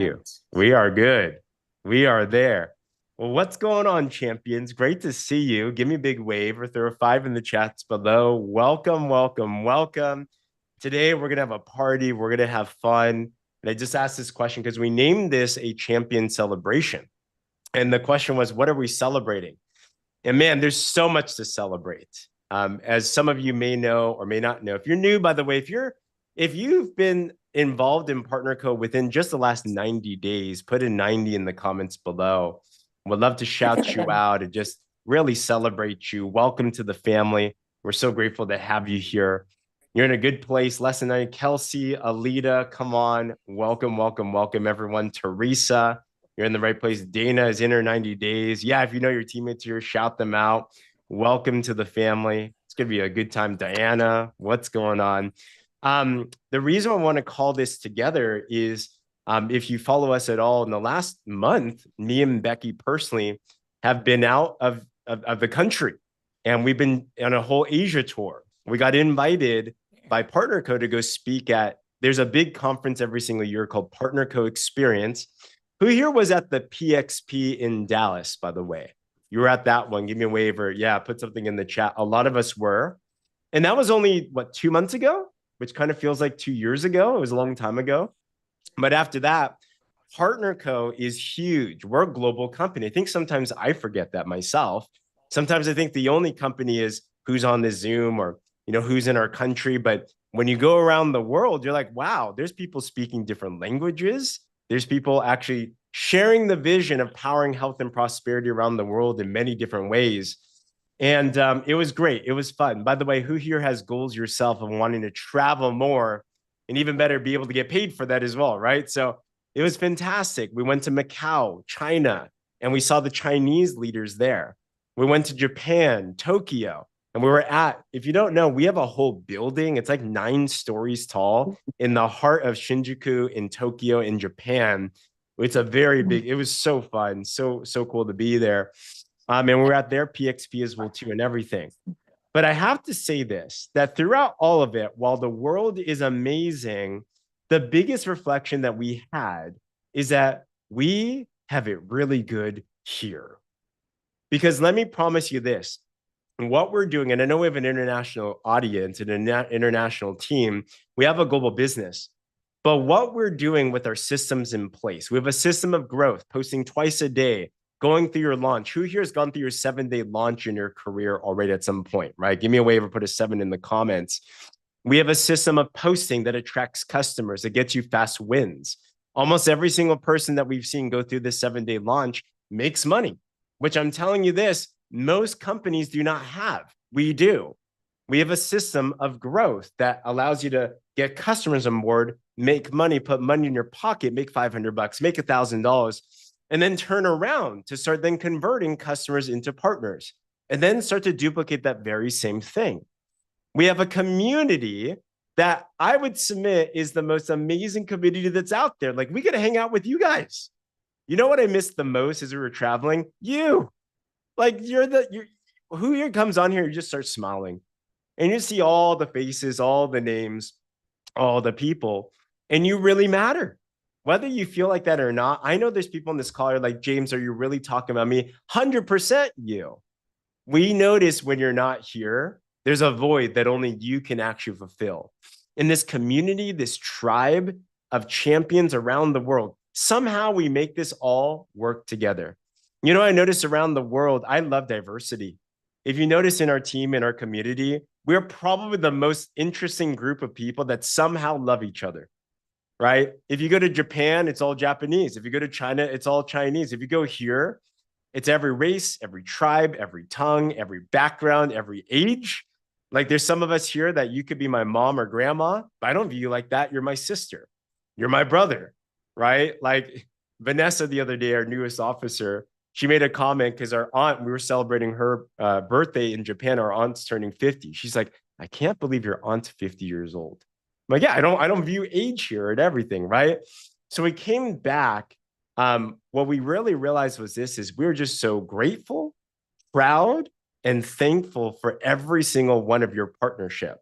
You. We are good. We are there. Well, what's going on, champions? Great to see you. Give me a big wave or throw a five in the chats below. Welcome, welcome, welcome. Today, we're going to have a party. We're going to have fun. And I just asked this question because we named this a champion celebration. And the question was, what are we celebrating? And man, there's so much to celebrate. As some of you may know or may not know, if you're new, by the way, if you've been involved in PartnerCo within just the last 90 days, put a 90 in the comments below. Would love to shout you out and just really celebrate you. Welcome to the family. We're so grateful to have you here. You're in a good place. Lesson 9, Kelsey, Alita, come on. Welcome, welcome, welcome, everyone. Teresa, you're in the right place. Dana is in her 90 days. Yeah, if you know your teammates here, shout them out. Welcome to the family. It's going to be a good time. Diana, what's going on? The reason I want to call this together is if you follow us at all in the last month, me and Becky personally have been out of the country, and we've been on a whole Asia tour. We got invited by PartnerCo to go speak there's a big conference every single year called PartnerCo Experience. Who here was at the PXP in Dallas, by the way? You were at that one. Give me a waiver. Yeah, put something in the chat. A lot of us were. And that was only, 2 months ago? Which kind of feels like 2 years ago. It was a long time ago. But after that, PartnerCo is huge. We're a global company. I think sometimes I forget that myself. Sometimes I think the only company is who's on the Zoom or who's in our country. But when you go around the world, you're like, wow, there's people speaking different languages. There's people actually sharing the vision of powering health and prosperity around the world in many different ways. And it was great. It was fun. By the way, who here has goals yourself of wanting to travel more and even better, be able to get paid for that as well, right? So it was fantastic. We went to Macau, China, and we saw the Chinese leaders there. We went to Japan, Tokyo, and we were if you don't know, we have a whole building. It's like 9 stories tall in the heart of Shinjuku in Tokyo in Japan. It's a very big, it was so fun. So cool to be there. And we're at their PXP as well too and everything. But I have to say this, that throughout all of it, while the world is amazing, the biggest reflection that we had is that we have it really good here. Because let me promise you this, what we're doing, and I know we have an international audience and an international team, we have a global business. But what we're doing with our systems in place, we have a system of growth, posting twice a day, going through your launch. Who here has gone through your 7-day launch in your career already at some point, right? Give me a wave or put a 7 in the comments. We have a system of posting that attracts customers, that gets you fast wins. Almost every single person that we've seen go through this 7-day launch makes money, which I'm telling you this, most companies do not have. We do. We have a system of growth that allows you to get customers on board, make money, put money in your pocket, make $500, make $1,000, and then turn around to start then converting customers into partners, and then start to duplicate that very same thing. We have a community that I would submit is the most amazing community that's out there. Like, we get to hang out with you guys. You know what I missed the most as we were traveling? You. Like, who here comes on here, you just start smiling. And you see all the faces, all the names, all the people, and you really matter. Whether you feel like that or not, I know there's people in this call are like, James, are you really talking about me? 100% you. We notice when you're not here, there's a void that only you can actually fulfill. In this community, this tribe of champions around the world, somehow we make this all work together. I notice around the world, I love diversity. If you notice in our team, in our community, we're probably the most interesting group of people that somehow love each other. Right? If you go to Japan, it's all Japanese. If you go to China, it's all Chinese. If you go here, it's every race, every tribe, every tongue, every background, every age. Like, there's some of us here that you could be my mom or grandma, but I don't view you like that. You're my sister. You're my brother, right? Like Vanessa the other day, our newest officer, she made a comment because our aunt, we were celebrating her birthday in Japan. Our aunt's turning 50. She's like, I can't believe your aunt's 50 years old. I'm like, yeah, I don't view age here and everything, right? So we came back. What we really realized was we were just so grateful, proud, and thankful for every single one of your partnership.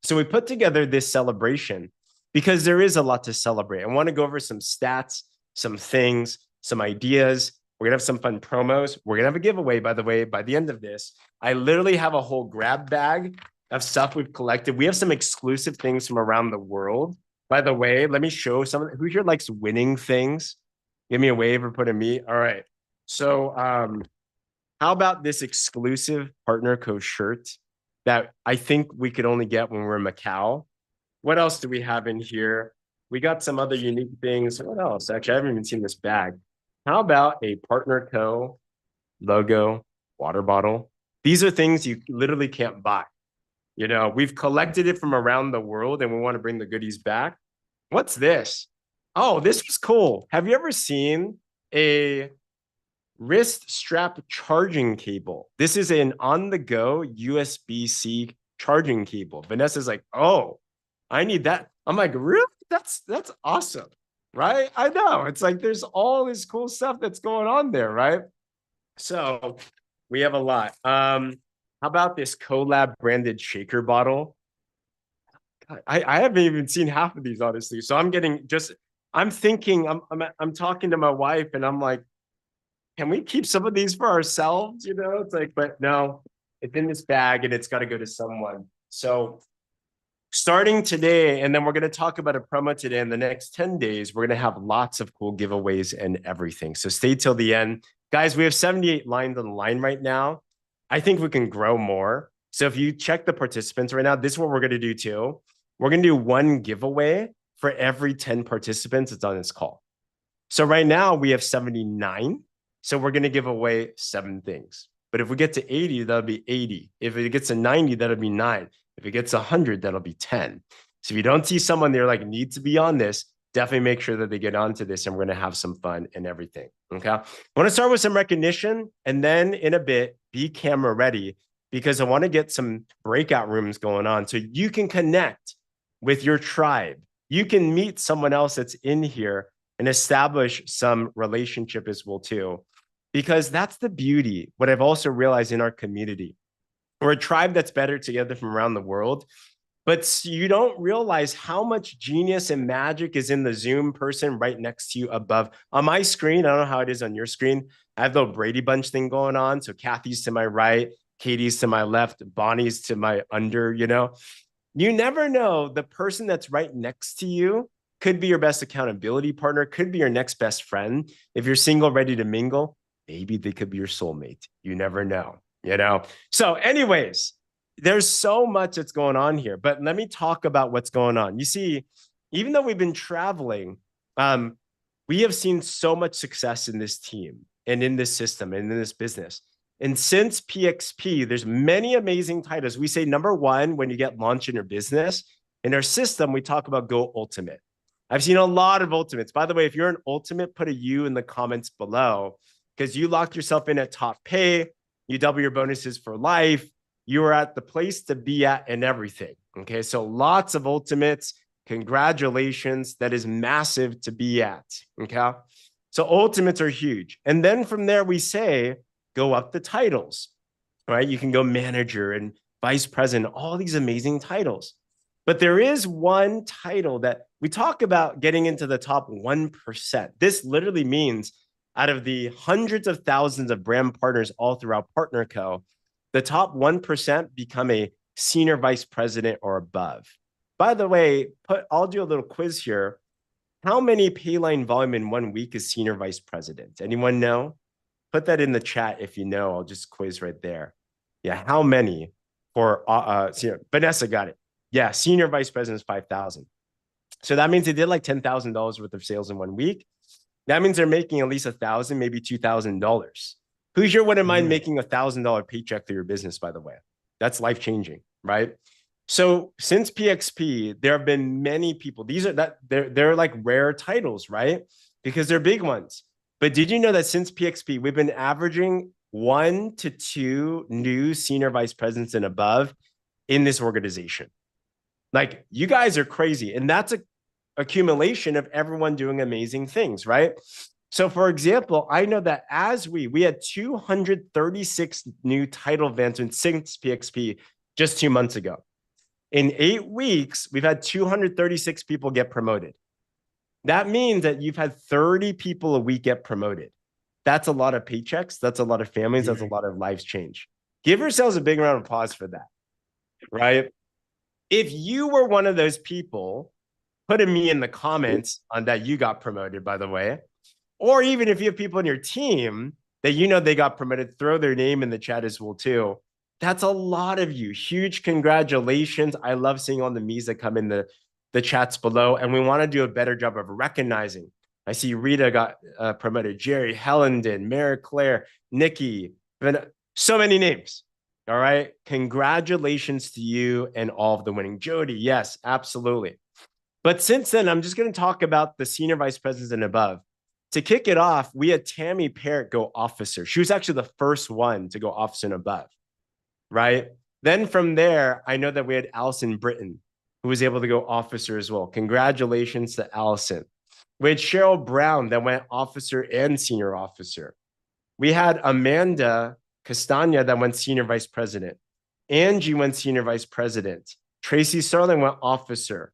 So we put together this celebration because there is a lot to celebrate. I want to go over some stats, some things, some ideas. We're going to have some fun promos. We're going to have a giveaway, by the way, by the end of this. I literally have a whole grab bag of stuff we've collected. We have some exclusive things from around the world. By the way, let me show some. Who here likes winning things? Give me a wave or put a me. All right. So how about this exclusive Partner Co shirt that I think we could only get when we're in Macau? What else do we have in here? We got some other unique things. What else? Actually, I haven't even seen this bag. How about a Partner Co logo water bottle? These are things you literally can't buy. You know, we've collected it from around the world and we want to bring the goodies back. What's this? Oh, this was cool. Have you ever seen a wrist strap charging cable? This is an on-the-go USB-C charging cable. Vanessa's like, oh, I need that. I'm like, really? That's awesome, right? I know. It's like there's all this cool stuff that's going on there, right? So we have a lot. How about this collab branded shaker bottle? I haven't even seen half of these, honestly. So I'm thinking, I'm talking to my wife and I'm like, can we keep some of these for ourselves? You know, it's like, but no, it's in this bag and it's got to go to someone. So starting today, and then we're going to talk about a promo today. In the next 10 days, we're going to have lots of cool giveaways and everything. So stay till the end. Guys, we have 78 lines on the line right now. I think we can grow more. So if you check the participants right now, this is what we're going to do too. We're going to do one giveaway for every 10 participants that's on this call. So right now we have 79. So we're going to give away 7 things. But if we get to 80, that'll be 80. If it gets to 90, that'll be 9. If it gets 100, that'll be 10. So if you don't see someone there like need to be on this, definitely make sure that they get onto this and we're going to have some fun and everything. Okay. I want to start with some recognition and then in a bit, be camera ready because I want to get some breakout rooms going on so you can connect with your tribe. You can meet someone else that's in here and establish some relationship as well too. Because that's the beauty. What I've also realized in our community, we're a tribe that's better together from around the world, but you don't realize how much genius and magic is in the Zoom person right next to you above. On my screen, I don't know how it is on your screen. I have the Brady Bunch thing going on. So Kathy's to my right, Katie's to my left, Bonnie's to my under, you know. You never know, the person that's right next to you could be your best accountability partner, could be your next best friend. If you're single, ready to mingle, maybe they could be your soulmate. You never know, you know? So anyways, there's so much that's going on here, but let me talk about what's going on. You see, even though we've been traveling, we have seen so much success in this team and in this system and in this business. And since PXP, there's many amazing titles. We say number one, when you get launched in your business, in our system, we talk about Go Ultimate. I've seen a lot of ultimates. By the way, if you're an ultimate, put a U in the comments below because you locked yourself in at top pay. You double your bonuses for life. You are at the place to be at and everything. Okay. So lots of ultimates. Congratulations. That is massive to be at. Okay. So ultimates are huge. And then from there, we say, go up the titles, right? You can go manager and vice president, all these amazing titles. But there is one title that we talk about getting into the top 1%. This literally means out of the hundreds of thousands of brand partners all throughout Partner Co., the top 1% become a senior vice president or above. By the way, I'll do a little quiz here. How many payline volume in 1 week is senior vice president? Anyone know? Put that in the chat if you know. I'll just quiz right there. Yeah, how many for Vanessa got it. Yeah, senior vice president is 5,000. So that means they did like $10,000 worth of sales in 1 week. That means they're making at least $1,000, maybe $2,000. Who's here wouldn't mind making $1,000 paycheck through your business, by the way? That's life-changing, right? So since PXP, there have been many people. They're like rare titles, right? Because they're big ones. But did you know that since PXP, we've been averaging 1 to 2 new senior vice presidents and above in this organization? Like, you guys are crazy. And that's a accumulation of everyone doing amazing things, right? So for example, I know that as we had 236 new title advancements since PXP just 2 months ago. In 8 weeks, we've had 236 people get promoted. That means that you've had 30 people a week get promoted. That's a lot of paychecks. That's a lot of families. That's a lot of lives change. Give yourselves a big round of applause for that, right? If you were one of those people, put a me in the comments on that you got promoted, by the way. Or even if you have people on your team that you know they got promoted, throw their name in the chat as well too. That's a lot of you. Huge congratulations. I love seeing all the me's that come in the chats below. And we want to do a better job of recognizing. I see Rita got promoted, Jerry, Hellenden, Mary Claire, Nikki, so many names. All right. Congratulations to you and all of the winning. Jody, yes, absolutely. But since then, I'm just going to talk about the senior vice presidents and above. To kick it off, we had Tammy Parrott go officer. She was actually the first one to go officer and above, right? Then from there, I know that we had Allison Britton, who was able to go officer as well. Congratulations to Allison. We had Cheryl Brown that went officer and senior officer. We had Amanda Castagna that went senior vice president. Angie went senior vice president. Tracy Starling went officer.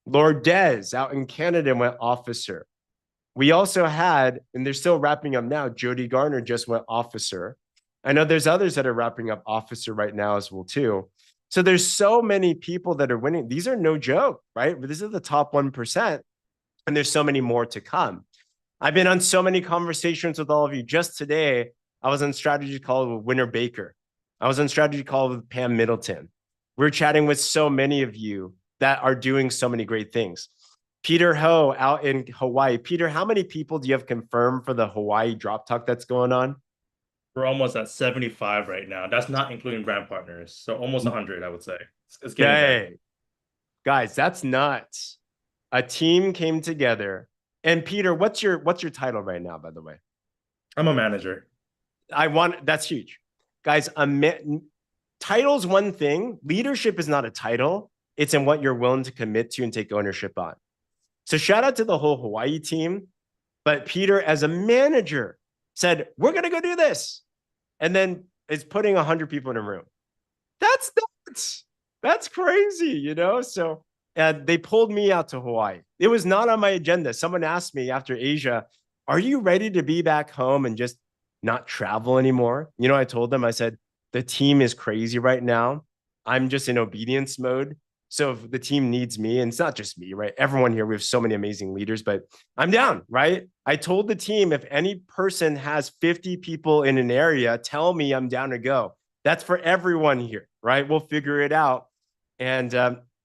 Lourdes out in Canada went officer. We also had, and they're still wrapping up now, Jody Garner just went officer. I know there's others that are wrapping up officer right now as well too. So there's so many people that are winning. These are no joke, right? These are the top 1%. And there's so many more to come. I've been on so many conversations with all of you. Just today, I was on strategy call with Winter Baker. I was on strategy call with Pam Middleton. We're chatting with so many of you that are doing so many great things. Peter Ho out in Hawaii. Peter, how many people do you have confirmed for the Hawaii drop talk that's going on? We're almost at 75 right now. That's not including brand partners. So almost 100, I would say. It's getting there. Guys, that's nuts. A team came together. And Peter, what's your title right now, by the way? I'm a manager. That's huge. Guys, title's one thing. Leadership is not a title. It's in what you're willing to commit to and take ownership on. So shout out to the whole Hawaii team. But Peter, as a manager, said, we're going to go do this. And then is putting 100 people in a room. That's nuts. That's crazy, you know? So they pulled me out to Hawaii. It was not on my agenda. Someone asked me after Asia, are you ready to be back home and just not travel anymore? You know, I told them, I said, the team is crazy right now. I'm just in obedience mode. So if the team needs me, and it's not just me, right? Everyone here, we have so many amazing leaders, but I'm down, right? I told the team, if any person has 50 people in an area, tell me I'm down to go. That's for everyone here, right? We'll figure it out. And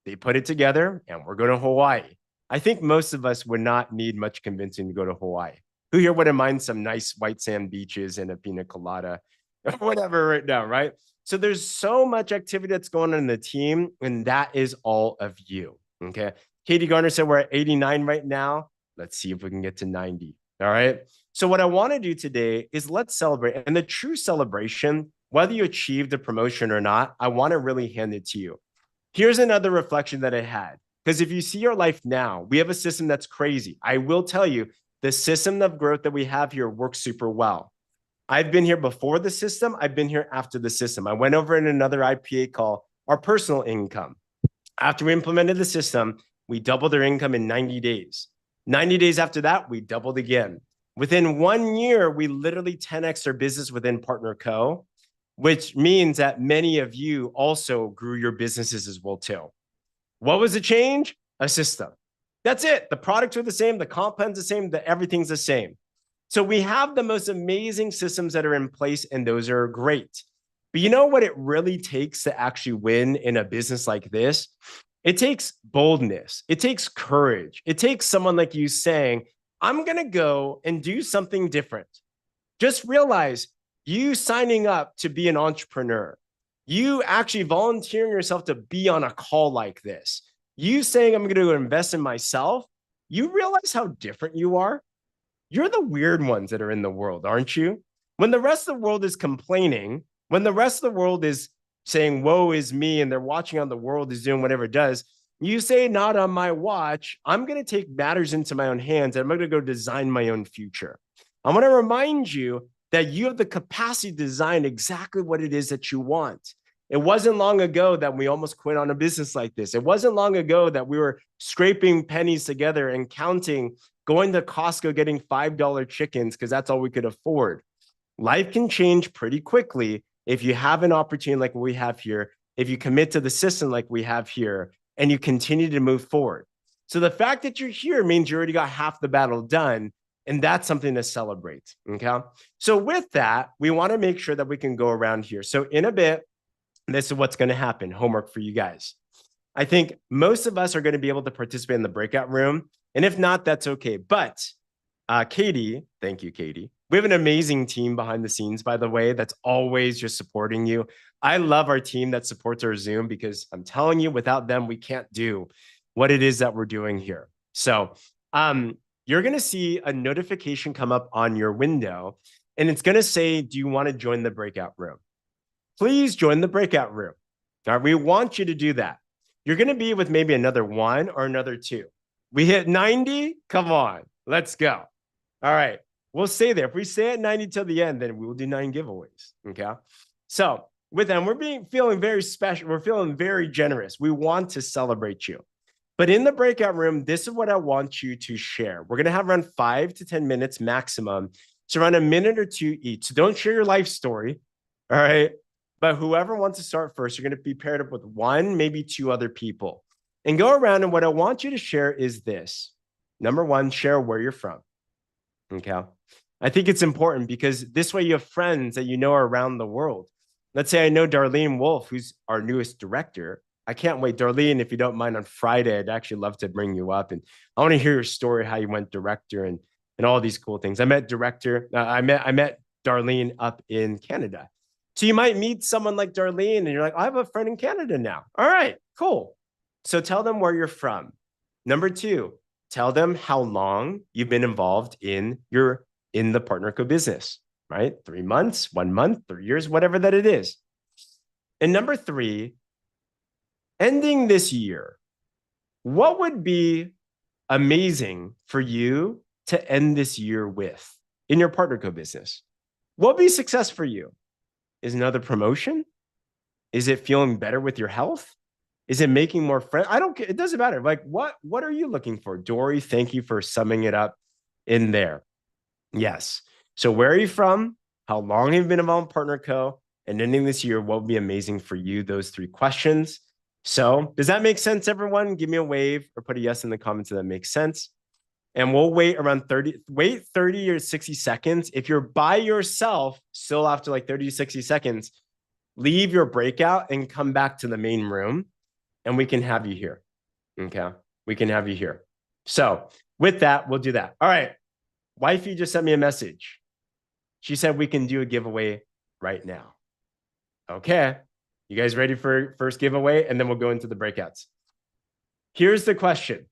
they put it together and we're going to Hawaii. I think most of us would not need much convincing to go to Hawaii. Who here wouldn't mind some nice white sand beaches and a pina colada or whatever right now, right? So there's so much activity that's going on in the team, and that is all of you. Okay. Katie Garner said we're at 89 right now. Let's see if we can get to 90. All right. So what I want to do today is let's celebrate. And the true celebration, whether you achieved a promotion or not, I want to really hand it to you. Here's another reflection that I had. Because if you see your life now, we have a system that's crazy. I will tell you, the system of growth that we have here works super well. I've been here before the system. I've been here after the system. I went over in another IPA call, our personal income. After we implemented the system, we doubled our income in 90 days. 90 days after that, we doubled again. Within 1 year, we literally 10x our business within Partner Co., which means that many of you also grew your businesses as well too. What was the change? A system. That's it. The products are the same. The comp plan's the same. Everything's the same. So we have the most amazing systems that are in place, and those are great. But you know what it really takes to actually win in a business like this? It takes boldness. It takes courage. It takes someone like you saying, I'm going to go and do something different. Just realize you signing up to be an entrepreneur, you actually volunteering yourself to be on a call like this, you saying, I'm going to invest in myself, you realize how different you are? You're the weird ones that are in the world, aren't you? When the rest of the world is complaining, when the rest of the world is saying, woe is me, and they're watching how the world is doing whatever it does, you say, not on my watch. I'm going to take matters into my own hands, and I'm going to go design my own future. I want to remind you that you have the capacity to design exactly what it is that you want. It wasn't long ago that we almost quit on a business like this. It wasn't long ago that we were scraping pennies together and counting, going to Costco, getting $5 chickens because that's all we could afford. Life can change pretty quickly if you have an opportunity like we have here, if you commit to the system like we have here, and you continue to move forward. So the fact that you're here means you already got half the battle done. And that's something to celebrate. Okay. So with that, we want to make sure that we can go around here. So in a bit, this is what's going to happen. Homework for you guys. I think most of us are going to be able to participate in the breakout room. And if not, that's okay. But Katie, thank you, Katie. We have an amazing team behind the scenes, by the way, that's always just supporting you. I love our team that supports our Zoom because I'm telling you, without them, we can't do what it is that we're doing here. So you're going to see a notification come up on your window, and it's going to say, do you want to join the breakout room? Please join the breakout room. All right, we want you to do that. You're going to be with maybe another one or another two. We hit 90. Come on, let's go. All right, we'll stay there. If we stay at 90 till the end, then we will do 9 giveaways. Okay. So with them, we're feeling very special. We're feeling very generous. We want to celebrate you. But in the breakout room, this is what I want you to share. We're going to have around 5 to 10 minutes maximum. So around a minute or two each. So don't share your life story. All right. But whoever wants to start first, you're going to be paired up with one, maybe two other people. And go around. And what I want you to share is this. Number one, share where you're from. Okay. I think it's important because this way you have friends that you know are around the world. Let's say I know Darlene Wolf, who's our newest director. I can't wait. Darlene, if you don't mind, on Friday, I'd actually love to bring you up. And I want to hear your story, how you went director and all these cool things. I met Darlene up in Canada. So you might meet someone like Darlene and you're like, I have a friend in Canada now. All right, cool. So tell them where you're from. Number two, tell them how long you've been involved in the PartnerCo business, right? 3 months, 1 month, 3 years, whatever that it is. And number three, ending this year, what would be amazing for you to end this year with in your PartnerCo business? What would be success for you? Is another promotion? Is it feeling better with your health? Is it making more friends? I don't care. It doesn't matter. Like, what are you looking for? Dory, thank you for summing it up in there. Yes. So where are you from? How long have you been involved in PartnerCo? And ending this year, what would be amazing for you? Those 3 questions. So does that make sense, everyone? Give me a wave or put a yes in the comments if that makes sense. And we'll wait around 30 or 60 seconds. If you're by yourself, still after like 30 to 60 seconds, leave your breakout and come back to the main room and we can have you here. Okay. We can have you here. So with that, we'll do that. All right. Wifey just sent me a message. She said we can do a giveaway right now. Okay. You guys ready for first giveaway? And then we'll go into the breakouts. Here's the question.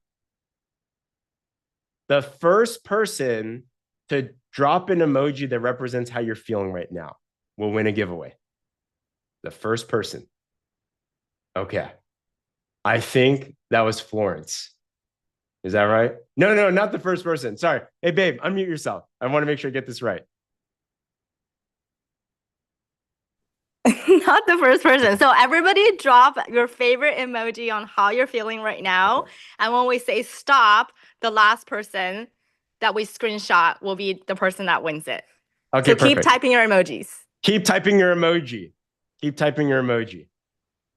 The first person to drop an emoji that represents how you're feeling right now will win a giveaway. The first person. Okay. I think that was Florence. Is that right? No, not the first person. Sorry. Hey, babe, unmute yourself. I want to make sure I get this right. Not the first person. So everybody drop your favorite emoji on how you're feeling right now. Okay. And when we say stop, the last person that we screenshot will be the person that wins it. Okay, so perfect. keep typing your emojis. Keep typing your emoji. Keep typing your emoji.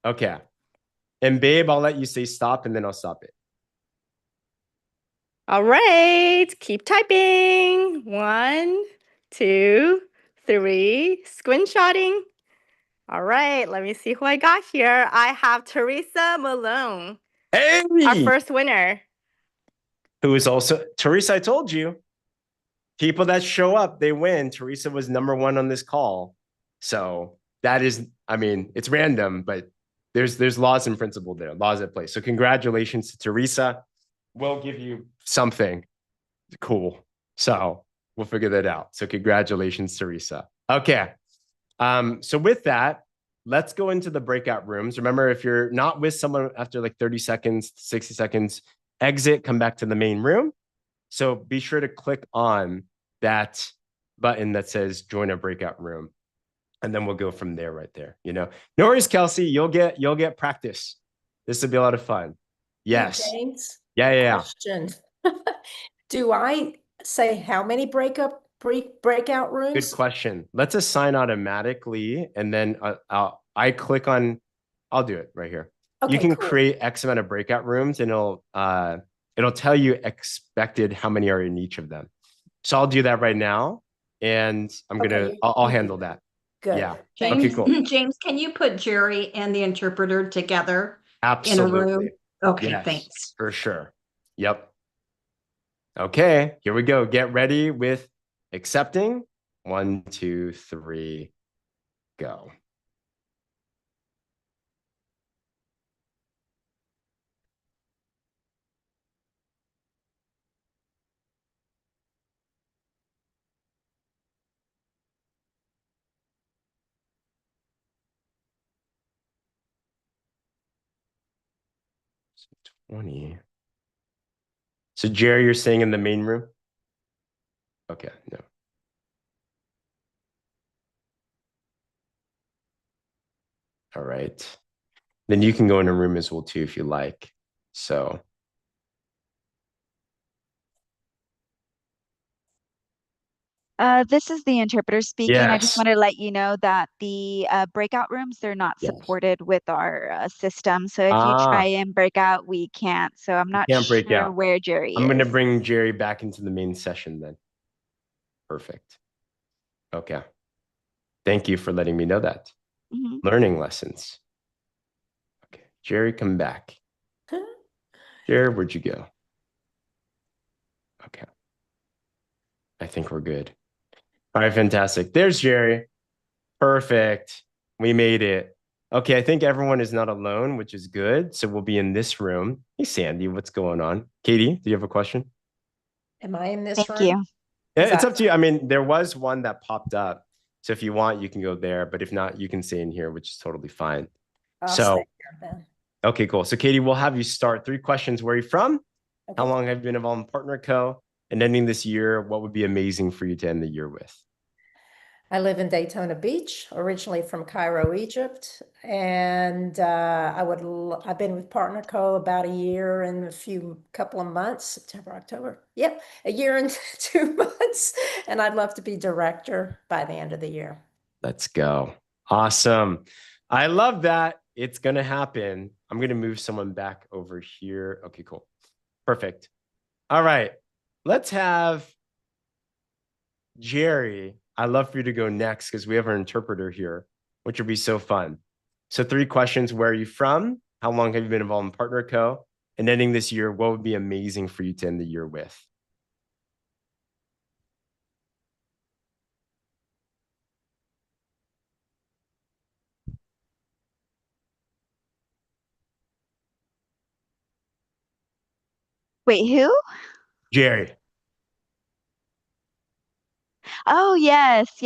Okay. And babe, I'll let you say stop and then I'll stop it. All right. Keep typing. 1, 2, 3. Screenshotting. All right. Let me see who I got here. I have Teresa Malone. Hey! Our first winner. Who is also Teresa, I told you. People that show up, they win. Teresa was number 1 on this call. So that is, I mean, it's random, but there's laws and principle there, laws at play. So congratulations to Teresa. We'll give you something cool. So we'll figure that out. So congratulations, Teresa. Okay. So with that, let's go into the breakout rooms. Remember, if you're not with someone after like 30 seconds, 60 seconds, exit, come back to the main room. So be sure to click on that button that says join a breakout room. and then we'll go from there right there. No worries, Kelsey. You'll get practice. This will be a lot of fun. Yes. Hey, James. Yeah. Question. Do I say how many breakout rooms? Good question. Let's assign automatically, and then I click on. I'll do it right here. Okay, you can cool. create X amount of breakout rooms, and it'll tell you expected how many are in each of them. So I'll do that right now, and I'll handle that. Good. Yeah. James, okay, cool. James, can you put Jerry and the interpreter together Absolutely. in a room? Okay, yes, thanks. For sure. Yep. Okay, here we go. Get ready with accepting. 1, 2, 3, go. So 20. So Jerry, you're staying in the main room? Okay, no. All right. Then you can go in a room as well too if you like. So this is the interpreter speaking. yes. I just wanted to let you know that the breakout rooms, they're not supported with our system. So if you try and break out, we can't. So I'm not sure where Jerry is. I'm going to bring Jerry back into the main session then. Perfect. Okay. Thank you for letting me know that. Learning lessons. Okay. Jerry, come back. Jerry, where'd you go? Okay. I think we're good. All right, fantastic. There's Jerry. Perfect. We made it. Okay, I think everyone is not alone, which is good. So we'll be in this room. Hey, Sandy, what's going on? Katie, do you have a question? Am I in this room? Thank you. It's up to you. I mean, there was one that popped up. So if you want, you can go there. But if not, you can stay in here, which is totally fine. I'll stay here then. Okay, cool. So Katie, we'll have you start 3 questions. Where are you from? Okay. How long have you been involved in Partner Co? And ending this year, what would be amazing for you to end the year with? I live in Daytona Beach, originally from Cairo, Egypt. And I've been with Partner Co about a year and couple of months, September, October. Yep, a year and 2 months. And I'd love to be director by the end of the year. Let's go. Awesome. I love that. It's going to happen. I'm going to move someone back over here. Okay, cool. Perfect. All right. Let's have Jerry. I'd love for you to go next because we have our interpreter here, which will be so fun. So 3 questions. Where are you from? How long have you been involved in Partner Co? And ending this year, what would be amazing for you to end the year with? Wait, who? Jerry. Oh, yes,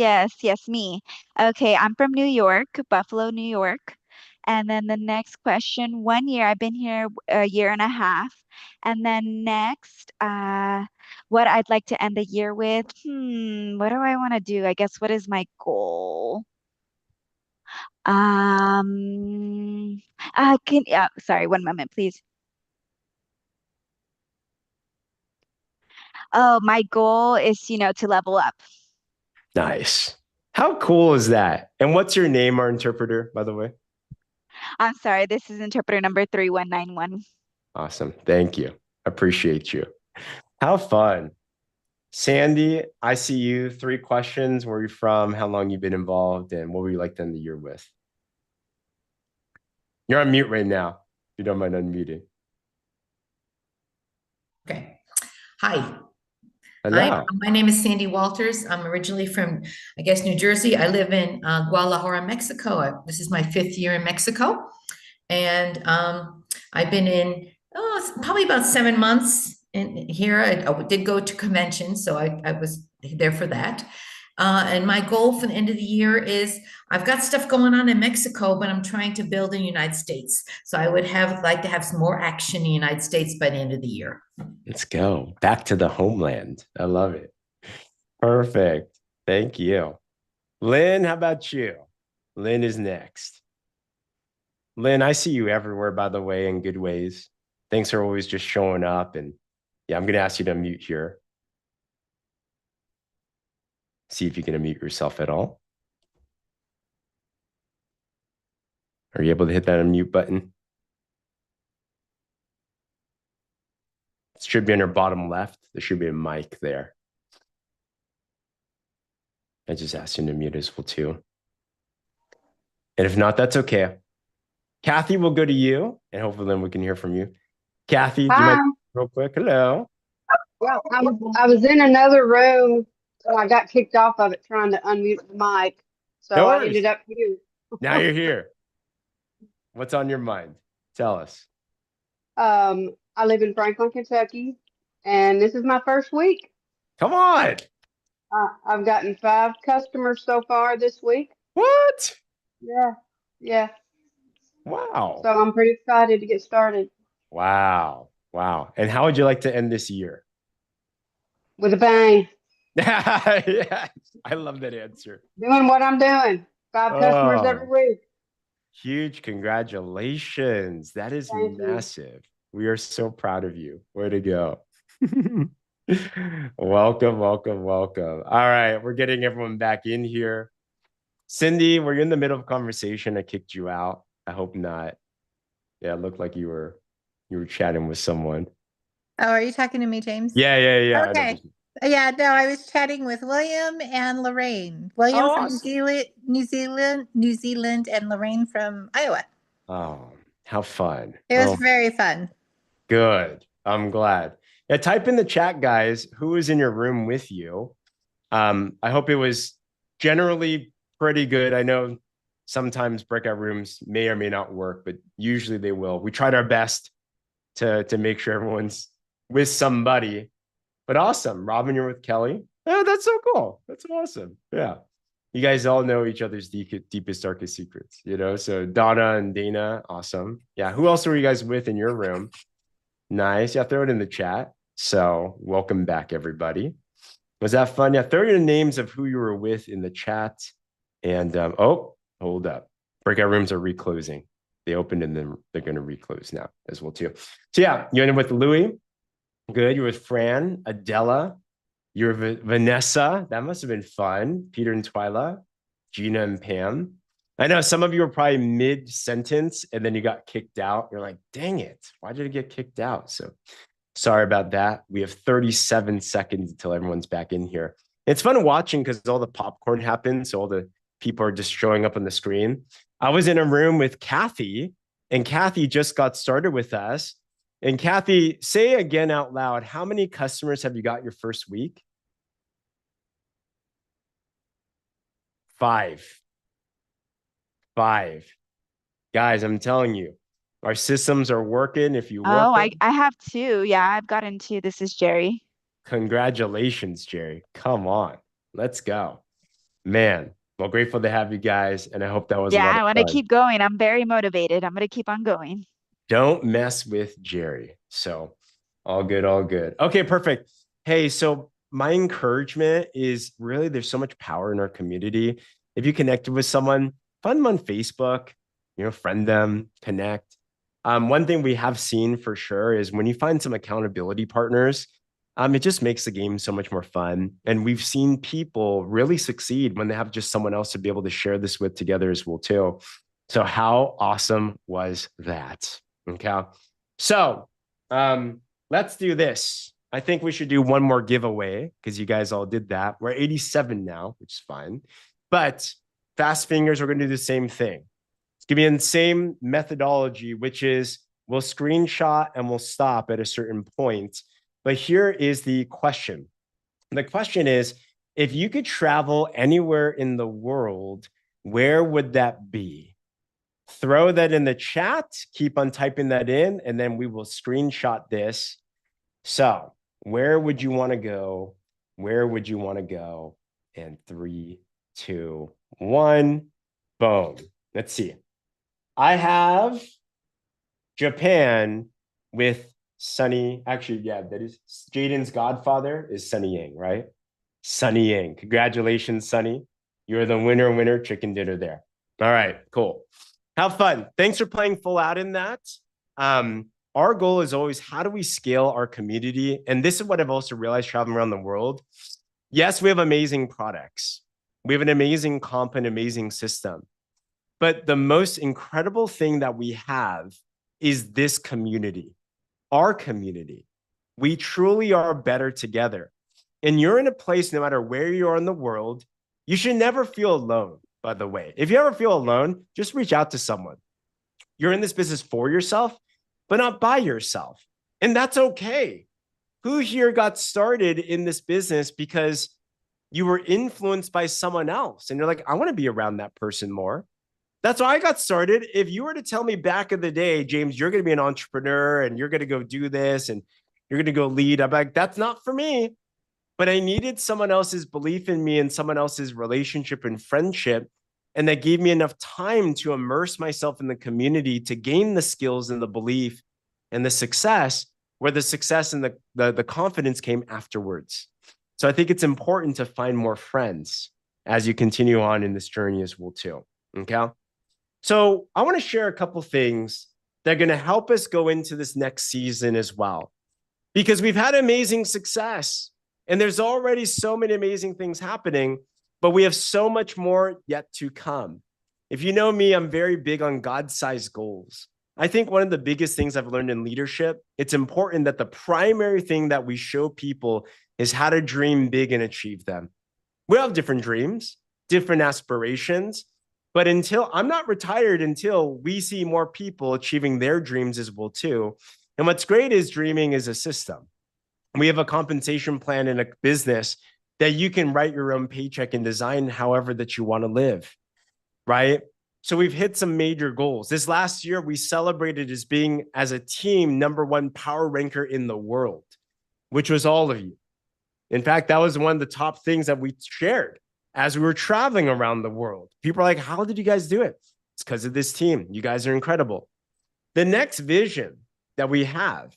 me. Okay, I'm from New York, Buffalo, New York. And then the next question, 1 year, I've been here a year and a half. And then next, what I'd like to end the year with, what do I want to do? I guess, what is my goal? Sorry, 1 moment, please. Oh, my goal is, to level up. Nice. How cool is that? And what's your name, our interpreter, by the way? I'm sorry, this is interpreter number 3191. Awesome. Thank you. Appreciate you. How fun. Sandy, I see you. 3 questions. Where are you from? How long you've been involved? And what would you like to end the year with? You're on mute right now. If you don't mind unmuting. Okay. Hi. Hello. Hi, my name is Sandy Walters. I'm originally from, I guess, New Jersey. I live in Guadalajara, Mexico. This is my 5th year in Mexico. And I've been in probably about 7 months in here. I did go to conventions, so I was there for that. And my goal for the end of the year is I've got stuff going on in Mexico, but I'm trying to build in the United States. So I would like to have some more action in the United States by the end of the year. Let's go. Back to the homeland. I love it. Perfect. Thank you. Lynn, how about you? Lynn is next. Lynn, I see you everywhere, by the way, in good ways. Thanks for always just showing up. And yeah, I'm going to ask you to unmute here. See if you can unmute yourself at all. Are you able to hit that unmute button? It should be on your bottom left. There should be a mic there. I just asked you to mute as well too. And if not, that's okay. Kathy will go to you, and hopefully then we can hear from you. Kathy, do you mind real quick? Hello. Well, I was in another room, so I got kicked off of it trying to unmute the mic. So No I worries. ended up here. Now you're here. What's on your mind? Tell us. I live in Franklin, Kentucky, and this is my first week. Come on. I've gotten 5 customers so far this week. What? Yeah, yeah. Wow. So I'm pretty excited to get started Wow. Wow. And how would you like to end this year? with a bang. Yeah, I love that answer. Doing what I'm doing. 5 customers every week. Huge congratulations. That is Thank you. massive. We are so proud of you. Way to go. Welcome, welcome, welcome. All right, we're getting everyone back in here. Cindy, were you in the middle of a conversation? I kicked you out. I hope not. Yeah, it looked like you were chatting with someone. Oh, are you talking to me, James? Yeah. Okay. Yeah, no, I was chatting with William and Lorraine. William from New Zealand, and Lorraine from Iowa. Oh, how fun. It was very fun. Good. I'm glad. Yeah, type in the chat, guys, who was in your room with you. I hope it was generally pretty good. I know sometimes breakout rooms may or may not work, but usually they will. We tried our best to make sure everyone's with somebody. But awesome. Robin, you're with Kelly. Oh, that's so cool. That's awesome. Yeah. You guys all know each other's deepest, darkest secrets, you know? So Donna and Dana, awesome. Yeah. Who else were you guys with in your room? Nice. Yeah, throw it in the chat. So welcome back, everybody. Was that fun? Yeah, throw your names of who you were with in the chat. And oh, hold up. Breakout rooms are reclosing. They opened and then they're going to reclose now as well too. So yeah, you ended with Louie. Good. You're with Fran, Adela. You're with Vanessa. That must have been fun. Peter and Twyla, Gina and Pam. I know some of you were probably mid-sentence and then you got kicked out. You're like, dang it. Why did I get kicked out? So sorry about that. We have 37 seconds until everyone's back in here. It's fun watching because all the popcorn happens. So all the people are just showing up on the screen. I was in a room with Kathy, and Kathy just got started with us. And Kathy, say again out loud, how many customers have you got your first week? 5. 5. Guys, I'm telling you, our systems are working. If you work, I have 2. Yeah, I've gotten 2. This is Jerry. Congratulations, Jerry. Come on. Let's go. Man, well, grateful to have you guys. And I hope that was a lot of I want fun. to keep going. I'm very motivated. I'm going to keep on going. Don't mess with Jerry. So all good, all good. Okay, perfect. Hey, so my encouragement is really there's so much power in our community. If you connected with someone, find them on Facebook, friend them, connect. One thing we have seen for sure is when you find some accountability partners, it just makes the game so much more fun. And we've seen people really succeed when they have just someone else to be able to share this with together as well, too. So how awesome was that? Okay. So let's do this. I think we should do one more giveaway because you guys all did that. We're 87 now, which is fine. But fast fingers, we're going to do the same thing. It's going to be in the same methodology, which is we'll screenshot and we'll stop at a certain point. But here is the question. The question is, if you could travel anywhere in the world, where would that be? Throw that in the chat. Keep on typing that in, and then we will screenshot this. So where would you want to go? Where would you want to go? And 3, 2, 1, boom. Let's see. I have Japan with Sunny. Actually, yeah, that is Jaden's godfather is Sunny Yang, right? Sunny Yang. Congratulations, Sunny. You're the winner chicken dinner there. All right, cool. Have fun. Thanks for playing full out in that. Our goal is always, how do we scale our community? And this is what I've also realized traveling around the world. Yes, we have amazing products. We have an amazing comp and amazing system. But the most incredible thing that we have is this community, our community. We truly are better together. And you're in a place, no matter where you are in the world, you should never feel alone, by the way. If you ever feel alone, just reach out to someone. You're in this business for yourself, but not by yourself. And that's okay. Who here got started in this business because you were influenced by someone else? And you're like, I want to be around that person more. That's why I got started. If you were to tell me back in the day, James, you're going to be an entrepreneur and you're going to go do this and you're going to go lead, I'm like, that's not for me. But I needed someone else's belief in me and someone else's relationship and friendship. And that gave me enough time to immerse myself in the community to gain the skills and the belief and the success, where the success and the confidence came afterwards. So I think it's important to find more friends as you continue on in this journey as well too. Okay. So I want to share a couple things that are going to help us go into this next season as well, because we've had amazing success and there's already so many amazing things happening, but we have so much more yet to come. If you know me, I'm very big on God-sized goals. I think one of the biggest things I've learned in leadership, it's important that the primary thing that we show people is how to dream big and achieve them. We have different dreams, different aspirations, but until I'm not retired until we see more people achieving their dreams as well too. And what's great is dreaming is a system. We have a compensation plan in a business that you can write your own paycheck and design however that you want to live, right? So we've hit some major goals. This last year, we celebrated as being, as a team, #1 power ranker in the world, which was all of you. In fact, that was one of the top things that we shared as we were traveling around the world. People are like, how did you guys do it? It's because of this team. You guys are incredible. The next vision that we have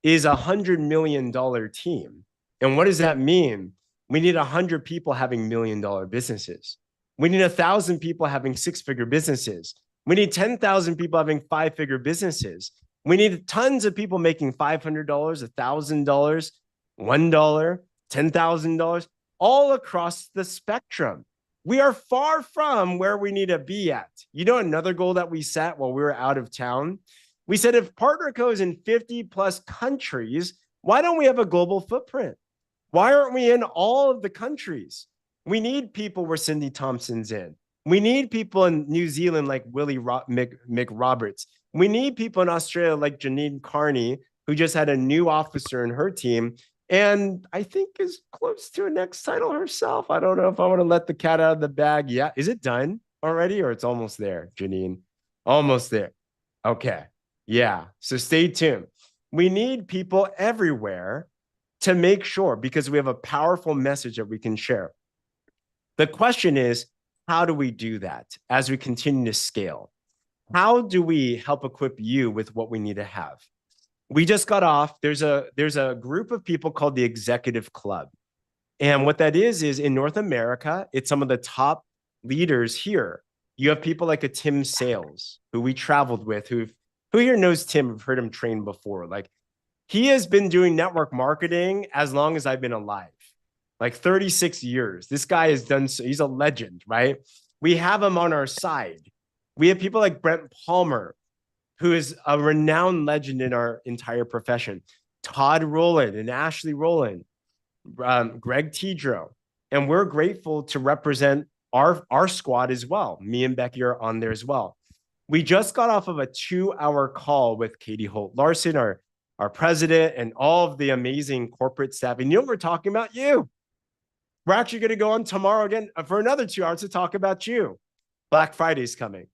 is $100 million team. And what does that mean? We need 100 people having $1 million businesses. We need 1,000 people having 6-figure businesses. We need 10,000 people having 5-figure businesses. We need tons of people making $500, $1,000, $1, $10,000, all across the spectrum. We are far from where we need to be at. You know, another goal that we set while we were out of town, we said, if PartnerCo is in 50 plus countries, why don't we have a global footprint? Why aren't we in all of the countries? We need people where Cindy Thompson's in. We need people in New Zealand like Mick Roberts. We need people in Australia like Janine Carney, who just had a new officer in her team, and I think is close to a next title herself. I don't know if I want to let the cat out of the bag. Yeah. Is it done already or it's almost there, Janine? Almost there. Okay. Yeah. So stay tuned. We need people everywhere to make sure, because we have a powerful message that we can share. The question is, how do we do that as we continue to scale? How do we help equip you with what we need to have? We just got off. There's a group of people called the Executive Club. And what that is in North America, it's some of the top leaders here. You have people like a Tim Sales, who we traveled with, who here knows Tim, have heard him train before. Like, he has been doing network marketing as long as I've been alive, like 36 years. This guy has done so, he's a legend, right? We have him on our side. We have people like Brent Palmer, who is a renowned legend in our entire profession. Todd Rowland and Ashley Rowland, Greg Tidro. And we're grateful to represent our squad as well. Me and Becky are on there as well. We just got off of a 2-hour call with Katie Holt Larson, our president, and all of the amazing corporate staff. And you know what we're talking about? You. We're actually going to go on tomorrow again for another 2 hours to talk about you. Black Friday's coming.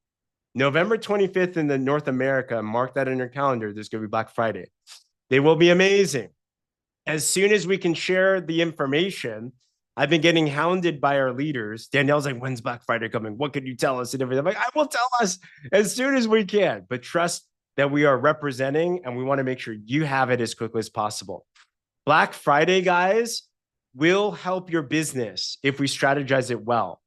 November 25th in the North America, mark that in your calendar. There's going to be Black Friday. They will be amazing. As soon as we can share the information, I've been getting hounded by our leaders. Danielle's like, when's Black Friday coming? What can you tell us? And everything. I'm like, I will tell us as soon as we can, but trust that we are representing and we want to make sure you have it as quickly as possible. Black Friday, guys, will help your business if we strategize it well.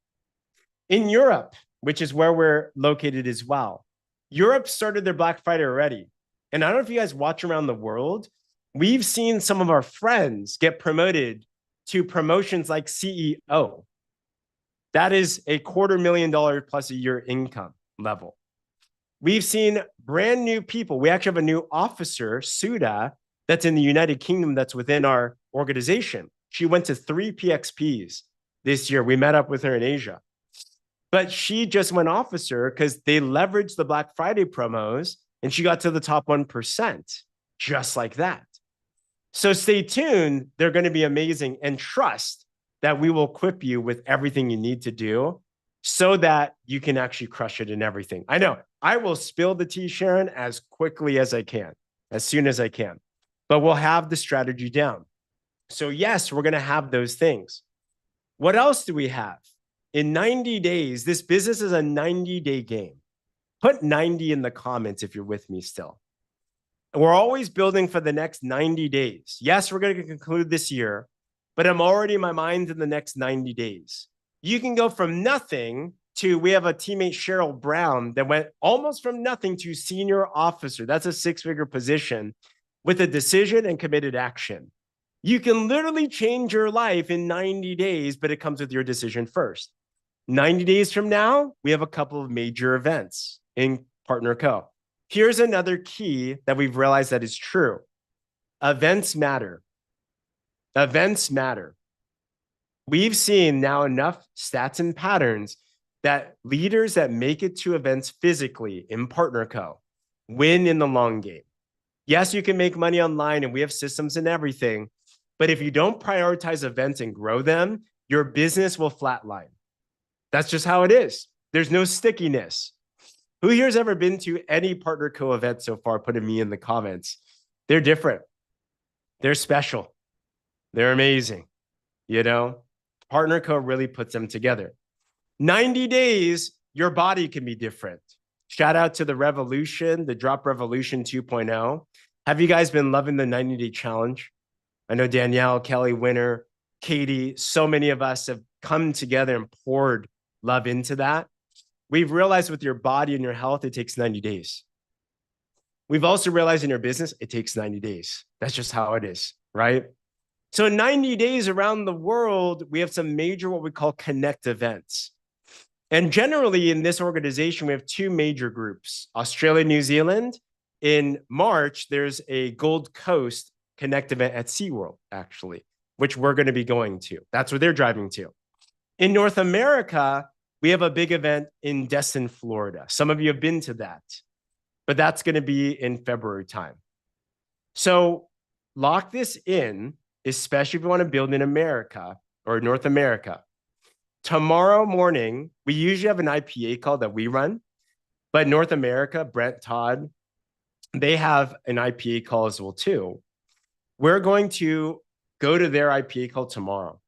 In Europe, which is where we're located as well, Europe started their Black Friday already. And I don't know if you guys watch around the world, we've seen some of our friends get promoted to promotions like CEO. That is a $250,000 plus a year income level. We've seen brand new people. We actually have a new officer, Suda, that's in the United Kingdom that's within our organization. She went to 3 PXPs this year. We met up with her in Asia. But she just went officer because they leveraged the Black Friday promos and she got to the top 1%, just like that. So stay tuned. They're going to be amazing, and trust that we will equip you with everything you need to do so that you can actually crush it in everything. I know I will spill the tea, Sharon, as quickly as I can, as soon as I can, but we'll have the strategy down. So yes, we're going to have those things. What else do we have? In 90 days, this business is a 90-day game. Put 90 in the comments if you're with me still. We're always building for the next 90 days. Yes, we're going to conclude this year, but I'm already in my mind in the next 90 days. You can go from nothing to, we have a teammate, Cheryl Brown, that went almost from nothing to senior officer. That's a 6-figure position with a decision and committed action. You can literally change your life in 90 days, but it comes with your decision first. 90 days from now, we have a couple of major events in Partner Co. Here's another key that we've realized that is true. Events matter. Events matter. We've seen now enough stats and patterns that leaders that make it to events physically in Partner Co. win in the long game. Yes, you can make money online and we have systems and everything, but if you don't prioritize events and grow them, your business will flatline. That's just how it is. There's no stickiness. Who here has ever been to any Partner Co event so far? Put a me in the comments. They're different. They're special. They're amazing. You know, Partner Co really puts them together. 90 days, your body can be different. Shout out to the Revolution, the Drop Revolution 2.0. Have you guys been loving the 90-day challenge? I know Danielle, Kelly, Winner, Katie, so many of us have come together and poured love into that. We've realized with your body and your health, it takes 90 days. We've also realized in your business, it takes 90 days. That's just how it is, right? So 90 days around the world, we have some major, what we call connect events. And generally in this organization, we have 2 major groups, Australia, New Zealand. In March, there's a Gold Coast Connect event at SeaWorld, actually, which we're going to be going to. That's where they're driving to. In North America, we have a big event in Destin, Florida. Some of you have been to that, but that's going to be in February time. So lock this in, especially if you want to build in America or North America. Tomorrow morning, we usually have an IPA call that we run, but North America, Brent, Todd, they have an IPA call as well too. We're going to go to their IPA call tomorrow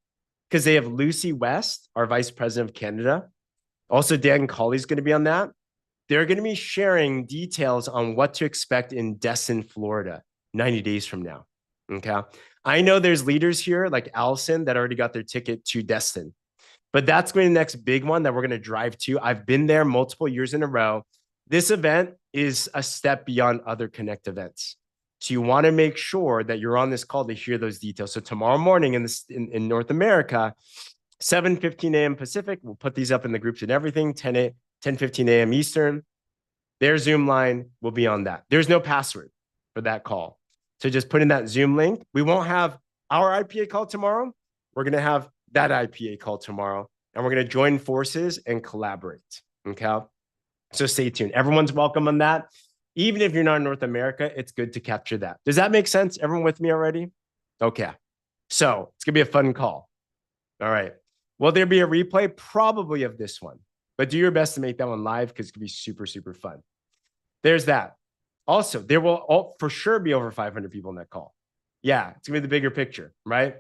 because they have Lucy West, our Vice President of Canada. Also, Dan Colley's going to be on that. They're going to be sharing details on what to expect in Destin, Florida, 90 days from now. Okay. I know there's leaders here like Allison that already got their ticket to Destin, but that's going to be the next big one that we're going to drive to. I've been there multiple years in a row. This event is a step beyond other Connect events. So you want to make sure that you're on this call to hear those details. So tomorrow morning in North America, 7:15 a.m. Pacific, we'll put these up in the groups and everything, 10:15 a.m. Eastern. Their Zoom line will be on that. There's no password for that call. So just put in that Zoom link. We won't have our IPA call tomorrow. We're going to have that IPA call tomorrow, and we're going to join forces and collaborate. Okay. So stay tuned. Everyone's welcome on that. Even if you're not in North America, it's good to capture that. Does that make sense? Everyone with me already? Okay. So it's going to be a fun call. All right. Will there be a replay? Probably of this one, but do your best to make that one live because it's going to be super, super fun. There's that. Also, there will for sure be over 500 people in that call. Yeah, it's going to be the bigger picture, right?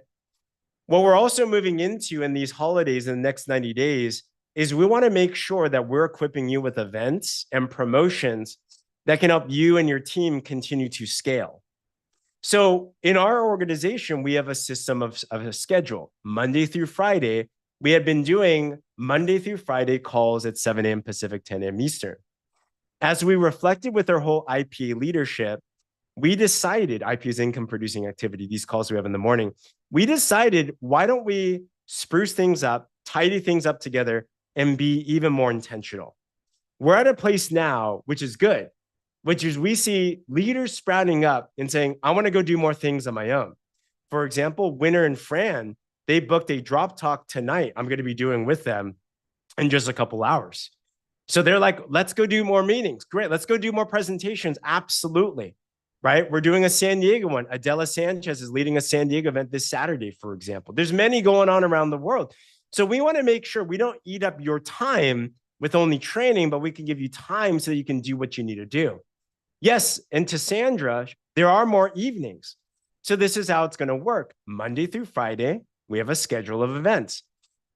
What we're also moving into in these holidays in the next 90 days is we want to make sure that we're equipping you with events and promotions that can help you and your team continue to scale. So in our organization, we have a system of a schedule. Monday through Friday, we had been doing Monday through Friday calls at 7 a.m. Pacific, 10 a.m. Eastern. As we reflected with our whole IPA leadership, we decided, IPA is income producing activity, these calls we have in the morning, we decided, why don't we spruce things up, tidy things up together, and be even more intentional? We're at a place now, which is good, which is we see leaders sprouting up and saying, I want to go do more things on my own. For example, Winner and Fran, they booked a drop talk tonight I'm going to be doing with them in just a couple hours. So they're like, let's go do more meetings. Great. Let's go do more presentations. Absolutely. Right. We're doing a San Diego one. Adela Sanchez is leading a San Diego event this Saturday, for example. There's many going on around the world. So we want to make sure we don't eat up your time with only training, but we can give you time so that you can do what you need to do. Yes. And to Sandra, there are more evenings. So this is how it's going to work. Monday through Friday, we have a schedule of events.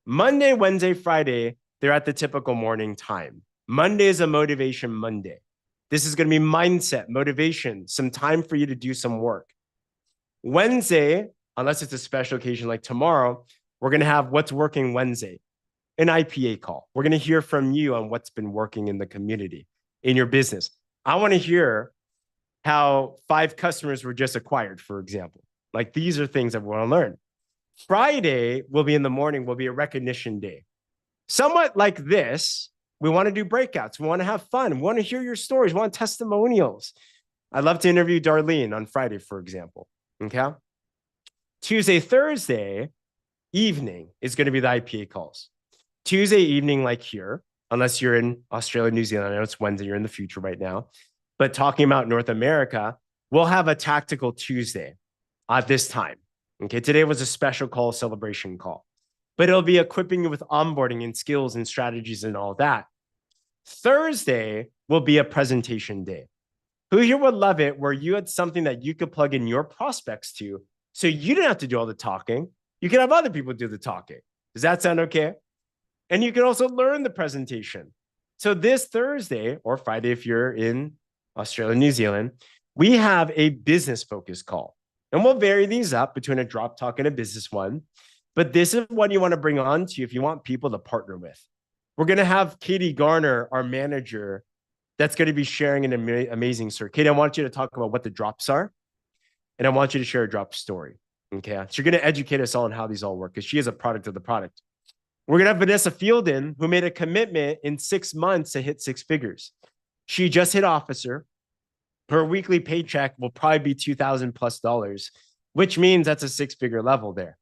Monday, Wednesday, Friday, they're at the typical morning time. Monday is a motivation Monday. This is going to be mindset, motivation, some time for you to do some work. Wednesday, unless it's a special occasion like tomorrow, we're going to have what's working Wednesday, an IPA call. We're going to hear from you on what's been working in the community, in your business. I want to hear how 5 customers were just acquired, for example. Like these are things that we want to learn. Friday will be in the morning, will be a recognition day. Somewhat like this, we want to do breakouts. We want to have fun. We want to hear your stories. We want testimonials. I'd love to interview Darlene on Friday, for example. Okay. Tuesday, Thursday evening is going to be the IPA calls. Tuesday evening, like here, unless you're in Australia, New Zealand. I know it's Wednesday, you're in the future right now. But talking about North America, we'll have a tactical Tuesday at this time. Okay. Today was a special call, celebration call. But it'll be equipping you with onboarding and skills and strategies and all that. Thursday will be a presentation day. Who here would love it where you had something that you could plug in your prospects to so you didn't have to do all the talking. You can have other people do the talking. Does that sound okay? And you can also learn the presentation. So this Thursday or Friday, if you're in Australia, New Zealand, we have a business focus call. And we'll vary these up between a drop talk and a business one. But this is what you want to bring on to you if you want people to partner with. We're going to have Katie Garner, our manager, that's going to be sharing an amazing story. Katie, I want you to talk about what the drops are, and I want you to share a drop story. Okay. So you're going to educate us all on how these all work because she is a product of the product. We're going to have Vanessa Fielden, who made a commitment in 6 months to hit 6 figures. She just hit officer. Her weekly paycheck will probably be $2,000+, which means that's a 6-figure level there.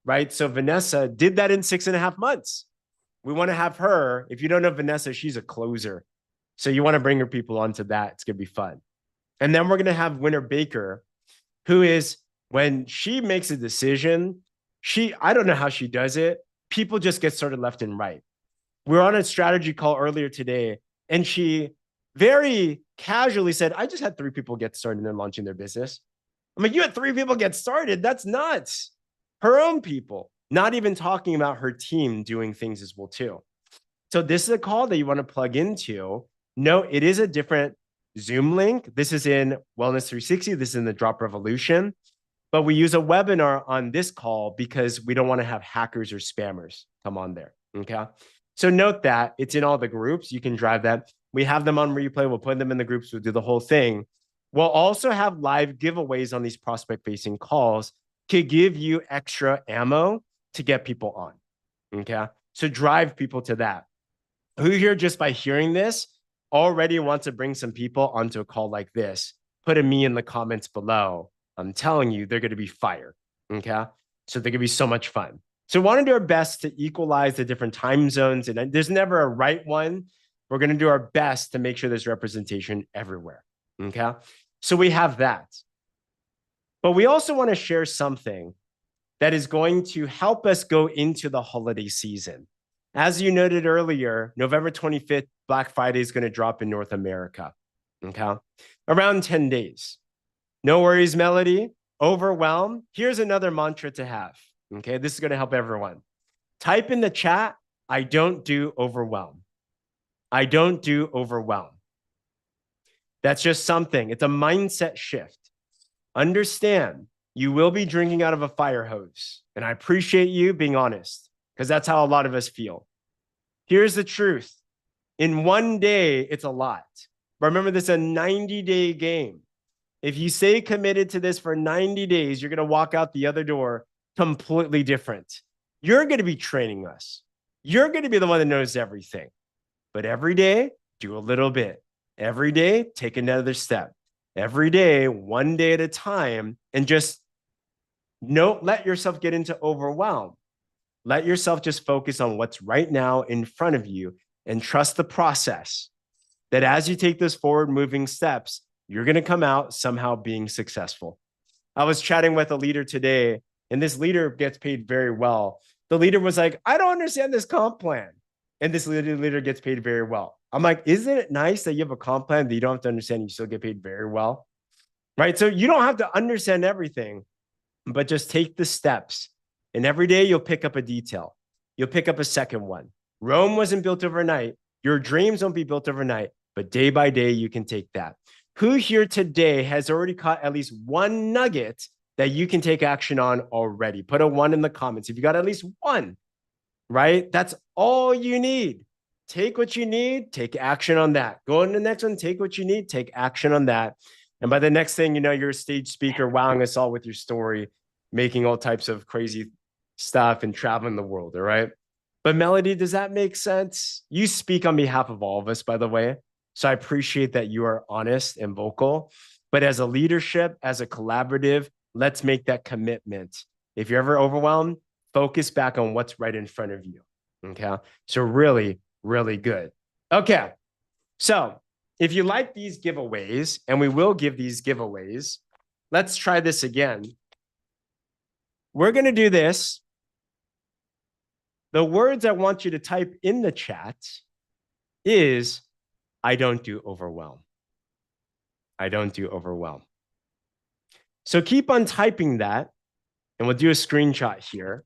Right? So Vanessa did that in 6.5 months. We want to have her. If you don't know Vanessa, she's a closer. So you want to bring her people onto that. It's going to be fun. And then we're going to have Winner Baker, who is, when she makes a decision, I don't know how she does it. People just get started left and right. We were on a strategy call earlier today, and she very casually said, I just had 3 people get started and launching their business. I'm like, you had 3 people get started? That's nuts. Her own people, not even talking about her team doing things as well too. So this is a call that you want to plug into. No, it is a different Zoom link. This is in Wellness 360. This is in the Drop Revolution. But we use a webinar on this call because we don't want to have hackers or spammers come on there. Okay. So note that it's in all the groups. You can drive that. We have them on replay. We'll put them in the groups. We'll do the whole thing. We'll also have live giveaways on these prospect facing calls to give you extra ammo to get people on. Okay. So drive people to that. Who here, just by hearing this, already wants to bring some people onto a call like this? Put a me in the comments below. I'm telling you, they're going to be fire. Okay. So they're going to be so much fun. So we want to do our best to equalize the different time zones. And there's never a right one. We're going to do our best to make sure there's representation everywhere. Okay. So we have that. But we also want to share something that is going to help us go into the holiday season. As you noted earlier, November 25th, Black Friday is going to drop in North America. Okay. Around 10 days. No worries, Melody. Overwhelm. Here's another mantra to have. Okay. This is going to help everyone. Type in the chat, I don't do overwhelm. I don't do overwhelm. That's just something. It's a mindset shift. Understand, you will be drinking out of a fire hose. And I appreciate you being honest. because that's how a lot of us feel. Here's the truth. In one day, it's a lot. But remember, this is a 90-day game. If you stay committed to this for 90 days, you're going to walk out the other door completely different. You're going to be training us. You're going to be the one that knows everything. But every day, do a little bit. Every day, take another step. Every day, one day at a time, and just don't let yourself get into overwhelm. Let yourself just focus on what's right now in front of you and trust the process that as you take those forward moving steps, you're going to come out somehow being successful. I was chatting with a leader today, and this leader gets paid very well. The leader was like, I don't understand this comp plan. And this leader gets paid very well. I'm like, isn't it nice that you have a comp plan that you don't have to understand, you still get paid very well? Right? So you don't have to understand everything, but just take the steps. And every day you'll pick up a detail. You'll pick up a second one. Rome wasn't built overnight. Your dreams won't be built overnight, but day by day you can take that. Who here today has already caught at least one nugget that you can take action on already? Put a 1 in the comments. If you got at least one, right? That's all you need. Take what you need, take action on that. Go on to the next one, take what you need, take action on that. And by the next thing, you know, you're a stage speaker, wowing us all with your story, making all types of crazy stuff and traveling the world, all right? But Melody, does that make sense? You speak on behalf of all of us, by the way. So I appreciate that you are honest and vocal. But as a leadership, as a collaborative, let's make that commitment. If you're ever overwhelmed, focus back on what's right in front of you. Okay. So really, really good. Okay. So if you like these giveaways, and we will give these giveaways, let's try this again. We're going to do this. The words I want you to type in the chat is, I don't do overwhelm. I don't do overwhelm. So keep on typing that, and we'll do a screenshot here.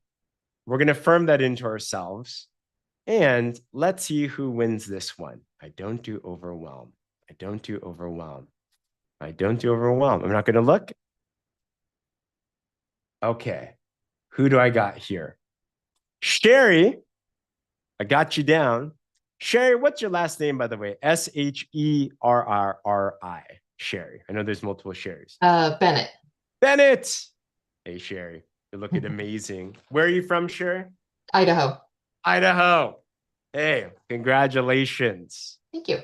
We're going to firm that into ourselves. And let's see who wins this one. I don't do overwhelm. I don't do overwhelm. I don't do overwhelm. I'm not going to look. Okay. Who do I got here? Sherry, I got you down. Sherry, what's your last name, by the way? Sherrri. Sherry. I know there's multiple Sherrys. Bennett. Bennett. Hey, Sherry. You're looking amazing. Where are you from, Sherry? Idaho. Idaho. Hey, congratulations. Thank you.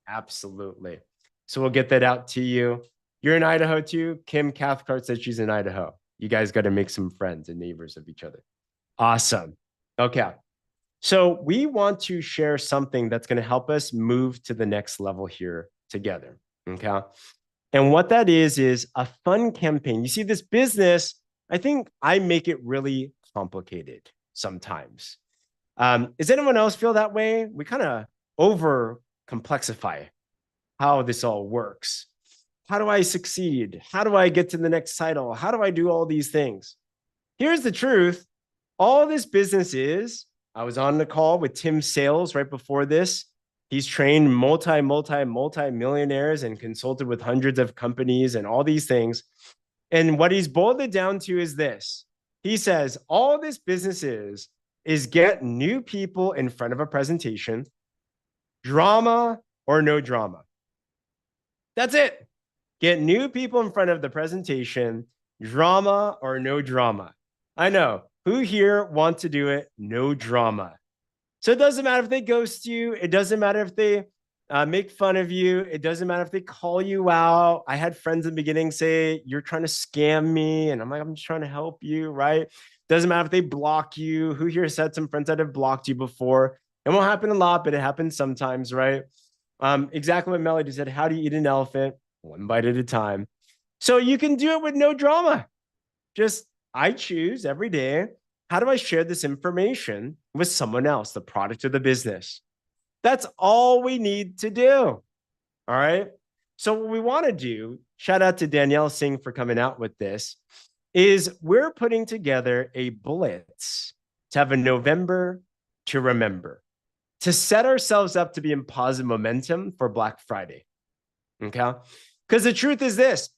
Absolutely. So we'll get that out to you. You're in Idaho too? Kim Cathcart said she's in Idaho. You guys got to make some friends and neighbors of each other. Awesome. Okay. So we want to share something that's going to help us move to the next level here together. Okay. And what that is a fun campaign. You see, this business, I think I make it really complicated sometimes. Does anyone else feel that way? We kind of over complexify how this all works. How do I succeed? How do I get to the next title? How do I do all these things? Here's the truth. All this business is, I was on the call with Tim Sales right before this. He's trained multi-millionaires and consulted with hundreds of companies and all these things. And what he's boiled it down to is this. He says, all this business is get new people in front of a presentation, drama or no drama. That's it. Get new people in front of the presentation, drama or no drama. I know. Who here wants to do it? No drama. So it doesn't matter if they ghost you. It doesn't matter if they make fun of you. It doesn't matter if they call you out. I had friends in the beginning say, you're trying to scam me. And I'm like, I'm just trying to help you, right? Doesn't matter if they block you. Who here said some friends that have blocked you before? It won't happen a lot, but it happens sometimes, right? Exactly what Melody said. How do you eat an elephant? One bite at a time. So you can do it with no drama. Just, I choose every day, how do I share this information with someone else, the product of the business? That's all we need to do. All right. So what we want to do, shout out to Danielle Singh for coming out with this, is we're putting together a blitz to have a November to remember, to set ourselves up to be in positive momentum for Black Friday. Okay. Because the truth is this,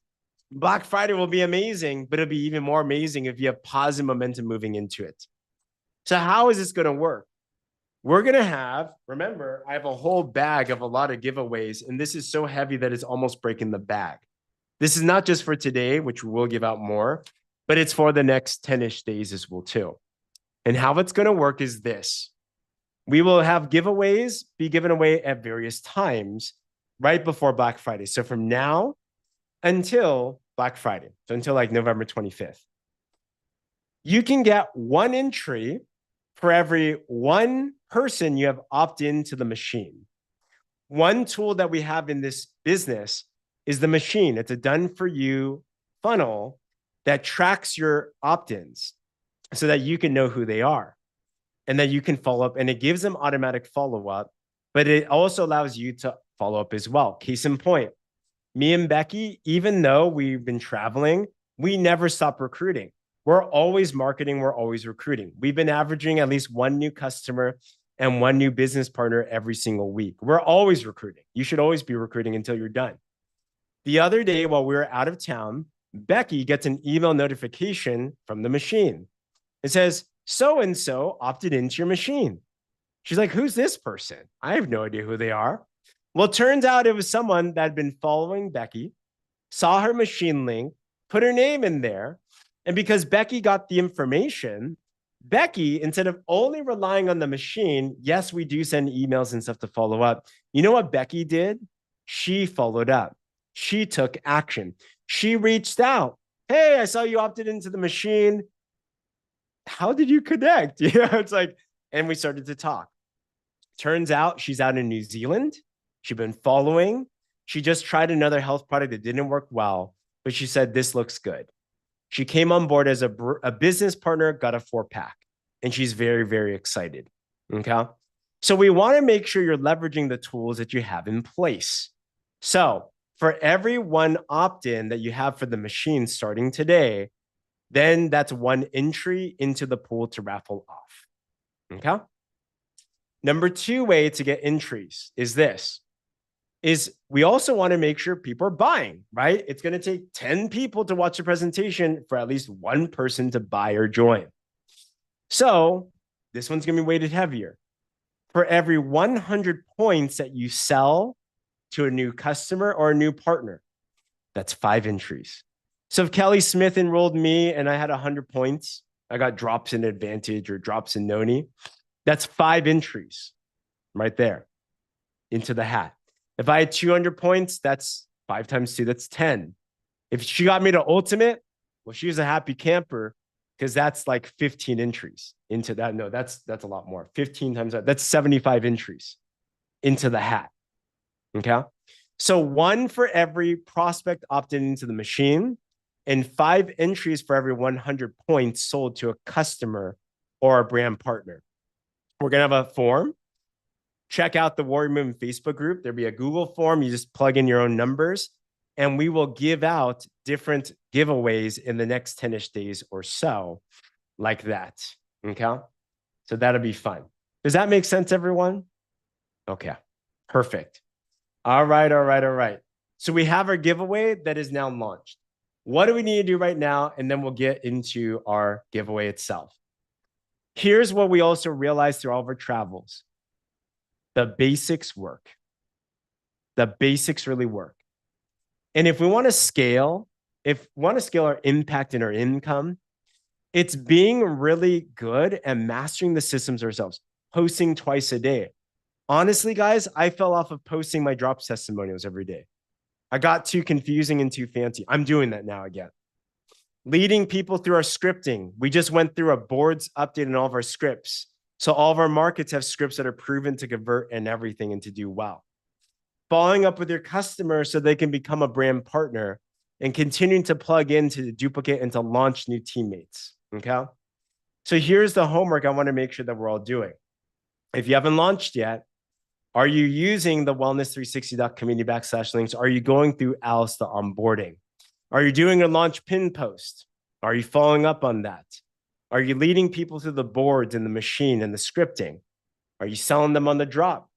Black Friday will be amazing, but it'll be even more amazing if you have positive momentum moving into it. So how is this going to work? We're going to have, remember, I have a whole bag of a lot of giveaways, and this is so heavy that it's almost breaking the bag. This is not just for today, which we will give out more, but it's for the next 10-ish days as well too. And how it's going to work is this. We will have giveaways be given away at various times right before Black Friday. So from now until Black Friday, so until like November 25th, you can get one entry for every one person you have opted into the machine. One tool that we have in this business is the machine. It's a done-for-you funnel that tracks your opt-ins so that you can know who they are and that you can follow up. And it gives them automatic follow-up, but it also allows you to follow up as well. Case in point, me and Becky, even though we've been traveling, we never stop recruiting. We're always marketing. We're always recruiting. We've been averaging at least one new customer and one new business partner every single week. We're always recruiting. You should always be recruiting until you're done. The other day while we were out of town, Becky gets an email notification from the machine. It says, so-and-so opted into your machine. She's like, who's this person? I have no idea who they are. Well, it turns out it was someone that had been following Becky, saw her machine link, put her name in there. And because Becky got the information, Becky, instead of only relying on the machine, yes, we do send emails and stuff to follow up. You know what Becky did? She followed up. She took action. She reached out. Hey, I saw you opted into the machine. How did you connect? It's like, and we started to talk. Turns out she's out in New Zealand. She'd been following. She just tried another health product that didn't work well, but she said, this looks good. She came on board as a business partner, got a 4-pack, and she's very, very excited. Okay. So we want to make sure you're leveraging the tools that you have in place. So for every one opt-in that you have for the machine starting today, then that's one entry into the pool to raffle off. Okay. Number 2 way to get entries is this. We also want to make sure people are buying, right? It's going to take 10 people to watch the presentation for at least one person to buy or join. So this one's going to be weighted heavier. For every 100 points that you sell to a new customer or a new partner, that's 5 entries. So if Kelly Smith enrolled me and I had 100 points, I got drops in Advantage or drops in Noni, that's 5 entries right there into the hat. If I had 200 points, that's 5 times 2, that's 10. If she got me to ultimate, well, she was a happy camper because that's like 15 entries into that. No, that's a lot more. 15 times that, that's 75 entries into the hat. Okay. So 1 for every prospect opted into the machine and 5 entries for every 100 points sold to a customer or a brand partner. We're going to have a form. Check out the Warrior Movement Facebook group. There'll be a Google form. You just plug in your own numbers, and we will give out different giveaways in the next 10-ish days or so, like that. Okay. So that'll be fun. Does that make sense, everyone? Okay. Perfect. All right. So we have our giveaway that is now launched. What do we need to do right now? And then we'll get into our giveaway itself. Here's what we also realized through all of our travels. The basics work. The basics really work. And if we want to scale, our impact and our income, it's being really good at mastering the systems ourselves, posting twice a day. Honestly, guys, I fell off of posting my drops testimonials every day. I got too confusing and too fancy. I'm doing that now again. Leading people through our scripting. We just went through a boards update in all of our scripts. So all of our markets have scripts that are proven to convert and everything and to do well. Following up with your customers so they can become a brand partner and continuing to plug in to duplicate and to launch new teammates. Okay. So here's the homework I want to make sure that we're all doing. If you haven't launched yet, are you using the wellness360.community/links? Are you going through AEST onboarding? Are you doing a launch pin post? Are you following up on that? Are you leading people through the boards and the machine and the scripting? Are you selling them on the drop?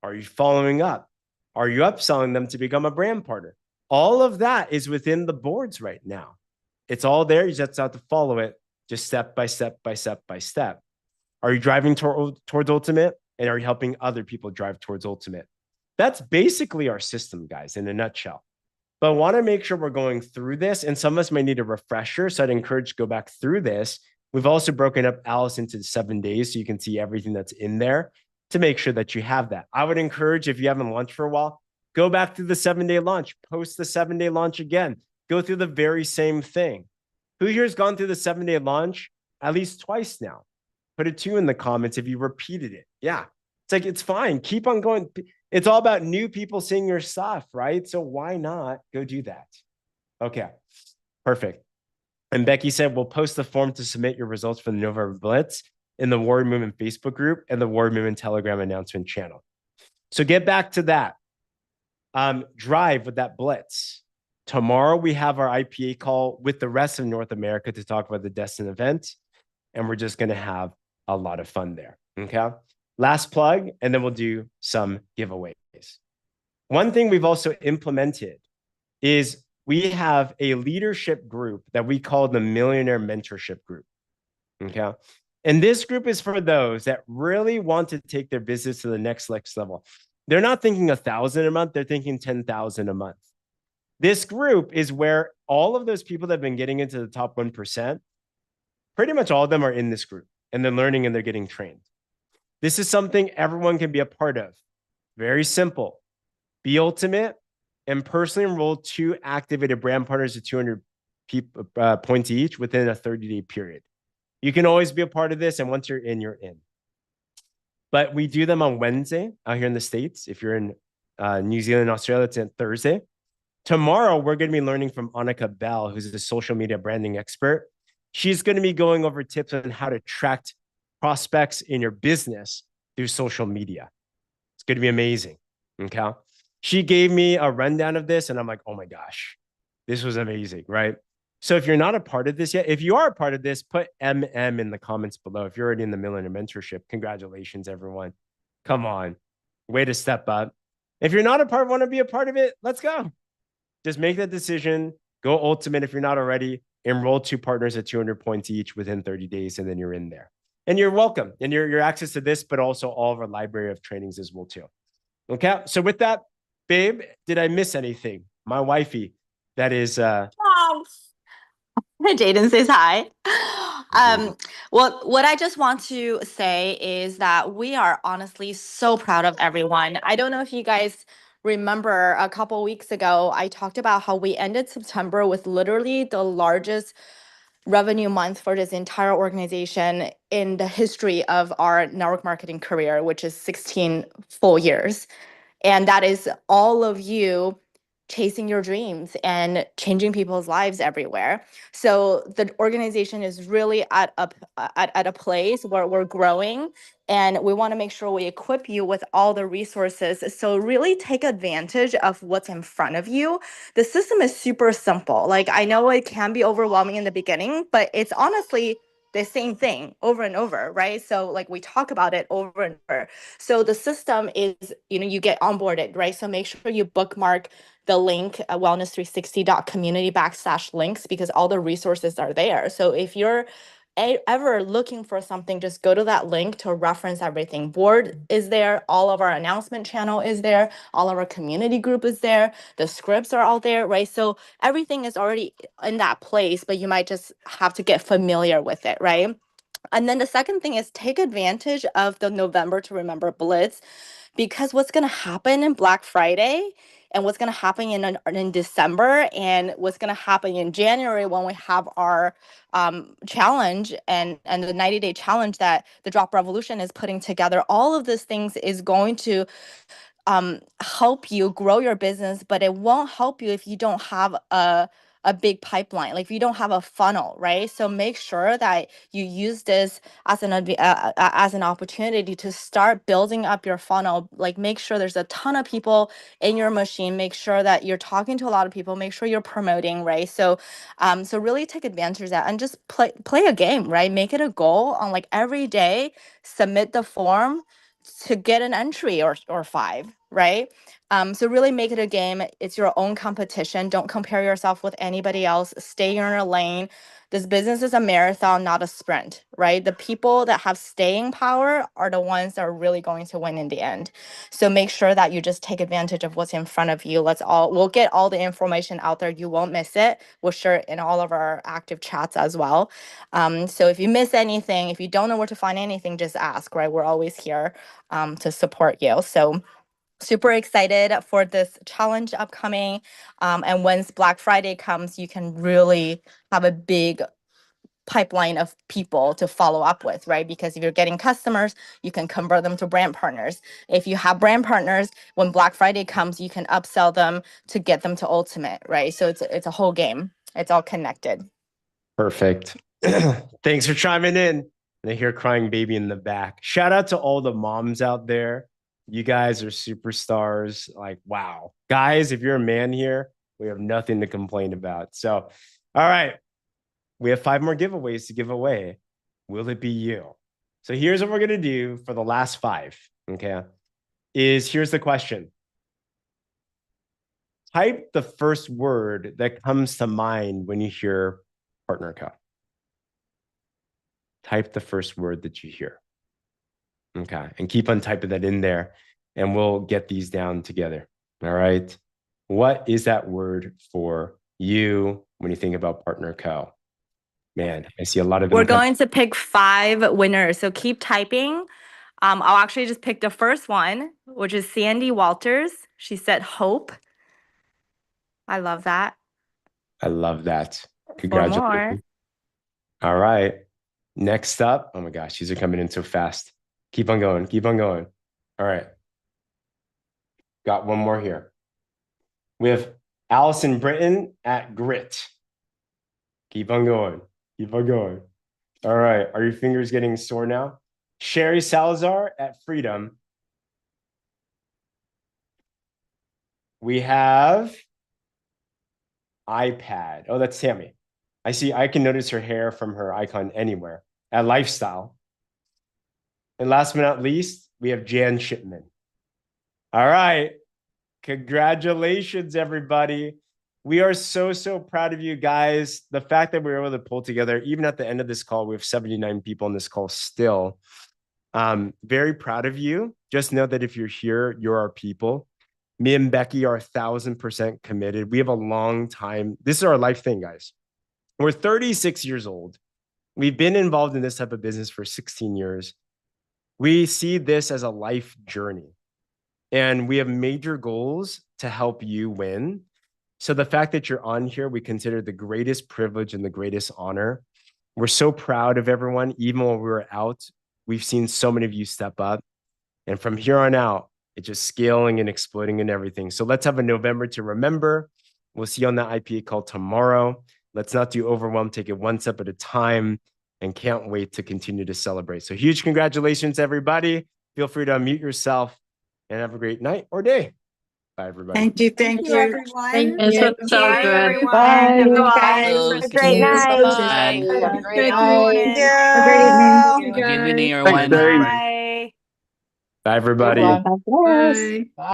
Are you following up? Are you upselling them to become a brand partner? All of that is within the boards right now. It's all there. You just have to follow it just step by step by step by step. Are you driving towards ultimate? And are you helping other people drive towards ultimate? That's basically our system, guys, in a nutshell. But I want to make sure we're going through this, and some of us may need a refresher. So I'd encourage to go back through this. We've also broken up Alice into 7 days so you can see everything that's in there to make sure that you have that. I would encourage, if you haven't launched for a while, go back to the 7-day launch, post the 7-day launch again, go through the very same thing. Who here has gone through the 7-day launch at least twice now? Put a 2 in the comments if you repeated it. Yeah, it's like, it's fine. Keep on going. It's all about new people seeing your stuff, right? So why not go do that? Okay, perfect. And Becky said, we'll post the form to submit your results for the November Blitz in the Ward Movement Facebook group and the Ward Movement Telegram announcement channel. So get back to that. Drive with that Blitz. Tomorrow, we have our IPA call with the rest of North America to talk about the Destin event. And we're just going to have a lot of fun there. Okay. Last plug, and then we'll do some giveaways. One thing we've also implemented is we have a leadership group that we call the Millionaire Mentorship Group. Okay. And this group is for those that really want to take their business to the next level. They're not thinking 1,000 a month, they're thinking 10,000 a month. This group is where all of those people that have been getting into the top 1%, pretty much all of them are in this group, and they're learning and they're getting trained. This is something everyone can be a part of. Very simple. Be ultimate and personally enroll 2 activated brand partners at 200 points each within a 30-day period. You can always be a part of this, and once you're in, you're in. But we do them on Wednesday out here in the States. If you're in New Zealand and Australia, it's on Thursday. Tomorrow, we're going to be learning from Annika Bell, who's a social media branding expert. She's going to be going over tips on how to attract prospects in your business through social media. It's going to be amazing. Okay. She gave me a rundown of this, and I'm like, oh my gosh, this was amazing, right? So if you're not a part of this yet, if you are a part of this, put MM in the comments below. If you're already in the Millionaire Mentorship, congratulations, everyone. Come on. Way to step up. If you're not a part, want to be a part of it, let's go. Just make that decision. Go ultimate if you're not already. Enroll 2 partners at 200 points each within 30 days, and then you're in there. And you're welcome. And your access to this, but also all of our library of trainings as well, too. Okay. So with that, babe, did I miss anything? My wifey, that is... Jaden says hi. Well, what I just want to say is that we are honestly so proud of everyone. I don't know if you guys remember a couple weeks ago, I talked about how we ended September with literally the largest revenue month for this entire organization in the history of our network marketing career, which is 16 full years. And that is all of you chasing your dreams and changing people's lives everywhere. So the organization is really at a place where we're growing, and we want to make sure we equip you with all the resources. So really take advantage of what's in front of you. The system is super simple. Like, I know it can be overwhelming in the beginning, but it's honestly the same thing over and over, right? So like, we talk about it over and over. So the system is, you get onboarded, right? So make sure you bookmark the link wellness360.community/links, because all the resources are there. So if you're ever looking for something, just go to that link to reference everything. Board is there, all of our announcement channel is there, all of our community group is there, the scripts are all there, right? So everything is already in that place, but you might just have to get familiar with it, right? And then the second thing is take advantage of the November to Remember Blitz, because what's going to happen in Black Friday and what's going to happen in December and what's going to happen in January when we have our challenge and the 90-day challenge that the Drop Revolution is putting together, all of these things is going to help you grow your business, but it won't help you if you don't have a big pipeline, like if you don't have a funnel, right? So make sure that you use this as an opportunity to start building up your funnel. Like, make sure there's a ton of people in your machine. Make sure that you're talking to a lot of people. Make sure you're promoting, right? So, so really take advantage of that and just play a game, right? Make it a goal on like every day, submit the form to get an entry or 5, right? So really make it a game. It's your own competition. Don't compare yourself with anybody else. Stay in your lane. This business is a marathon, not a sprint, right? The people that have staying power are the ones that are really going to win in the end. So make sure that you just take advantage of what's in front of you. We'll get all the information out there. You won't miss it. We'll share it in all of our active chats as well. So if you miss anything, if you don't know where to find anything, just ask, right? We're always here to support you. So super excited for this challenge upcoming. And once Black Friday comes, you can really have a big pipeline of people to follow up with, right? Because if you're getting customers, you can convert them to brand partners. If you have brand partners, when Black Friday comes, you can upsell them to get them to Ultimate, right? So it's a whole game. It's all connected. Perfect. Thanks for chiming in. And I hear crying baby in the back. Shout out to all the moms out there. You guys are superstars. Like, wow. Guys, if you're a man here, we have nothing to complain about. So, all right. We have 5 more giveaways to give away. Will it be you? So here's what we're going to do for the last 5. Okay. Here's the question. Type the first word that comes to mind when you hear Partner Co. Type the first word that you hear. Okay. And keep on typing that in there and we'll get these down together. All right. What is that word for you when you think about Partner Co? Man, I see a lot of them. We're going to pick 5 winners. So keep typing. I'll actually just pick the first one, which is Sandy Walters. She said hope. I love that. I love that. 4 Congratulations. more. All right. Next up. Oh my gosh, these are coming in so fast. Keep on going. Keep on going. All right. Got one more here. We have Allison Britton at Grit. Keep on going. Keep on going. All right. Are your fingers getting sore now? Sherry Salazar at Freedom. We have iPad. Oh, that's Tammy. I can notice her hair from her icon anywhere. At Lifestyle. And last but not least, we have Jan Shipman. All right. Congratulations, everybody. We are so, so proud of you guys. The fact that we were able to pull together, even at the end of this call, we have 79 people on this call still. Very proud of you. Just know that if you're here, you're our people. Me and Becky are 1,000% committed. We have a long time. This is our life thing, guys. We're 36 years old. We've been involved in this type of business for 16 years. We see this as a life journey. And we have major goals to help you win. So the fact that you're on here, we consider the greatest privilege and the greatest honor. We're so proud of everyone. Even when we were out, we've seen so many of you step up. And from here on out, it's just scaling and exploding and everything. So let's have a November to remember. We'll see you on that IPA call tomorrow. Let's not do overwhelm. Take it one step at a time and can't wait to continue to celebrate. So huge congratulations, everybody. Feel free to unmute yourself and have a great night or day. Bye, everybody. Thank you. Thank you, everyone. This was so good. Everyone. Bye. Have a Bye. great Have a great night. Bye. Have a great Good night. morning. Have a great evening. Have a good evening, everyone. Bye, everybody. Bye. God bless. Bye. Bye.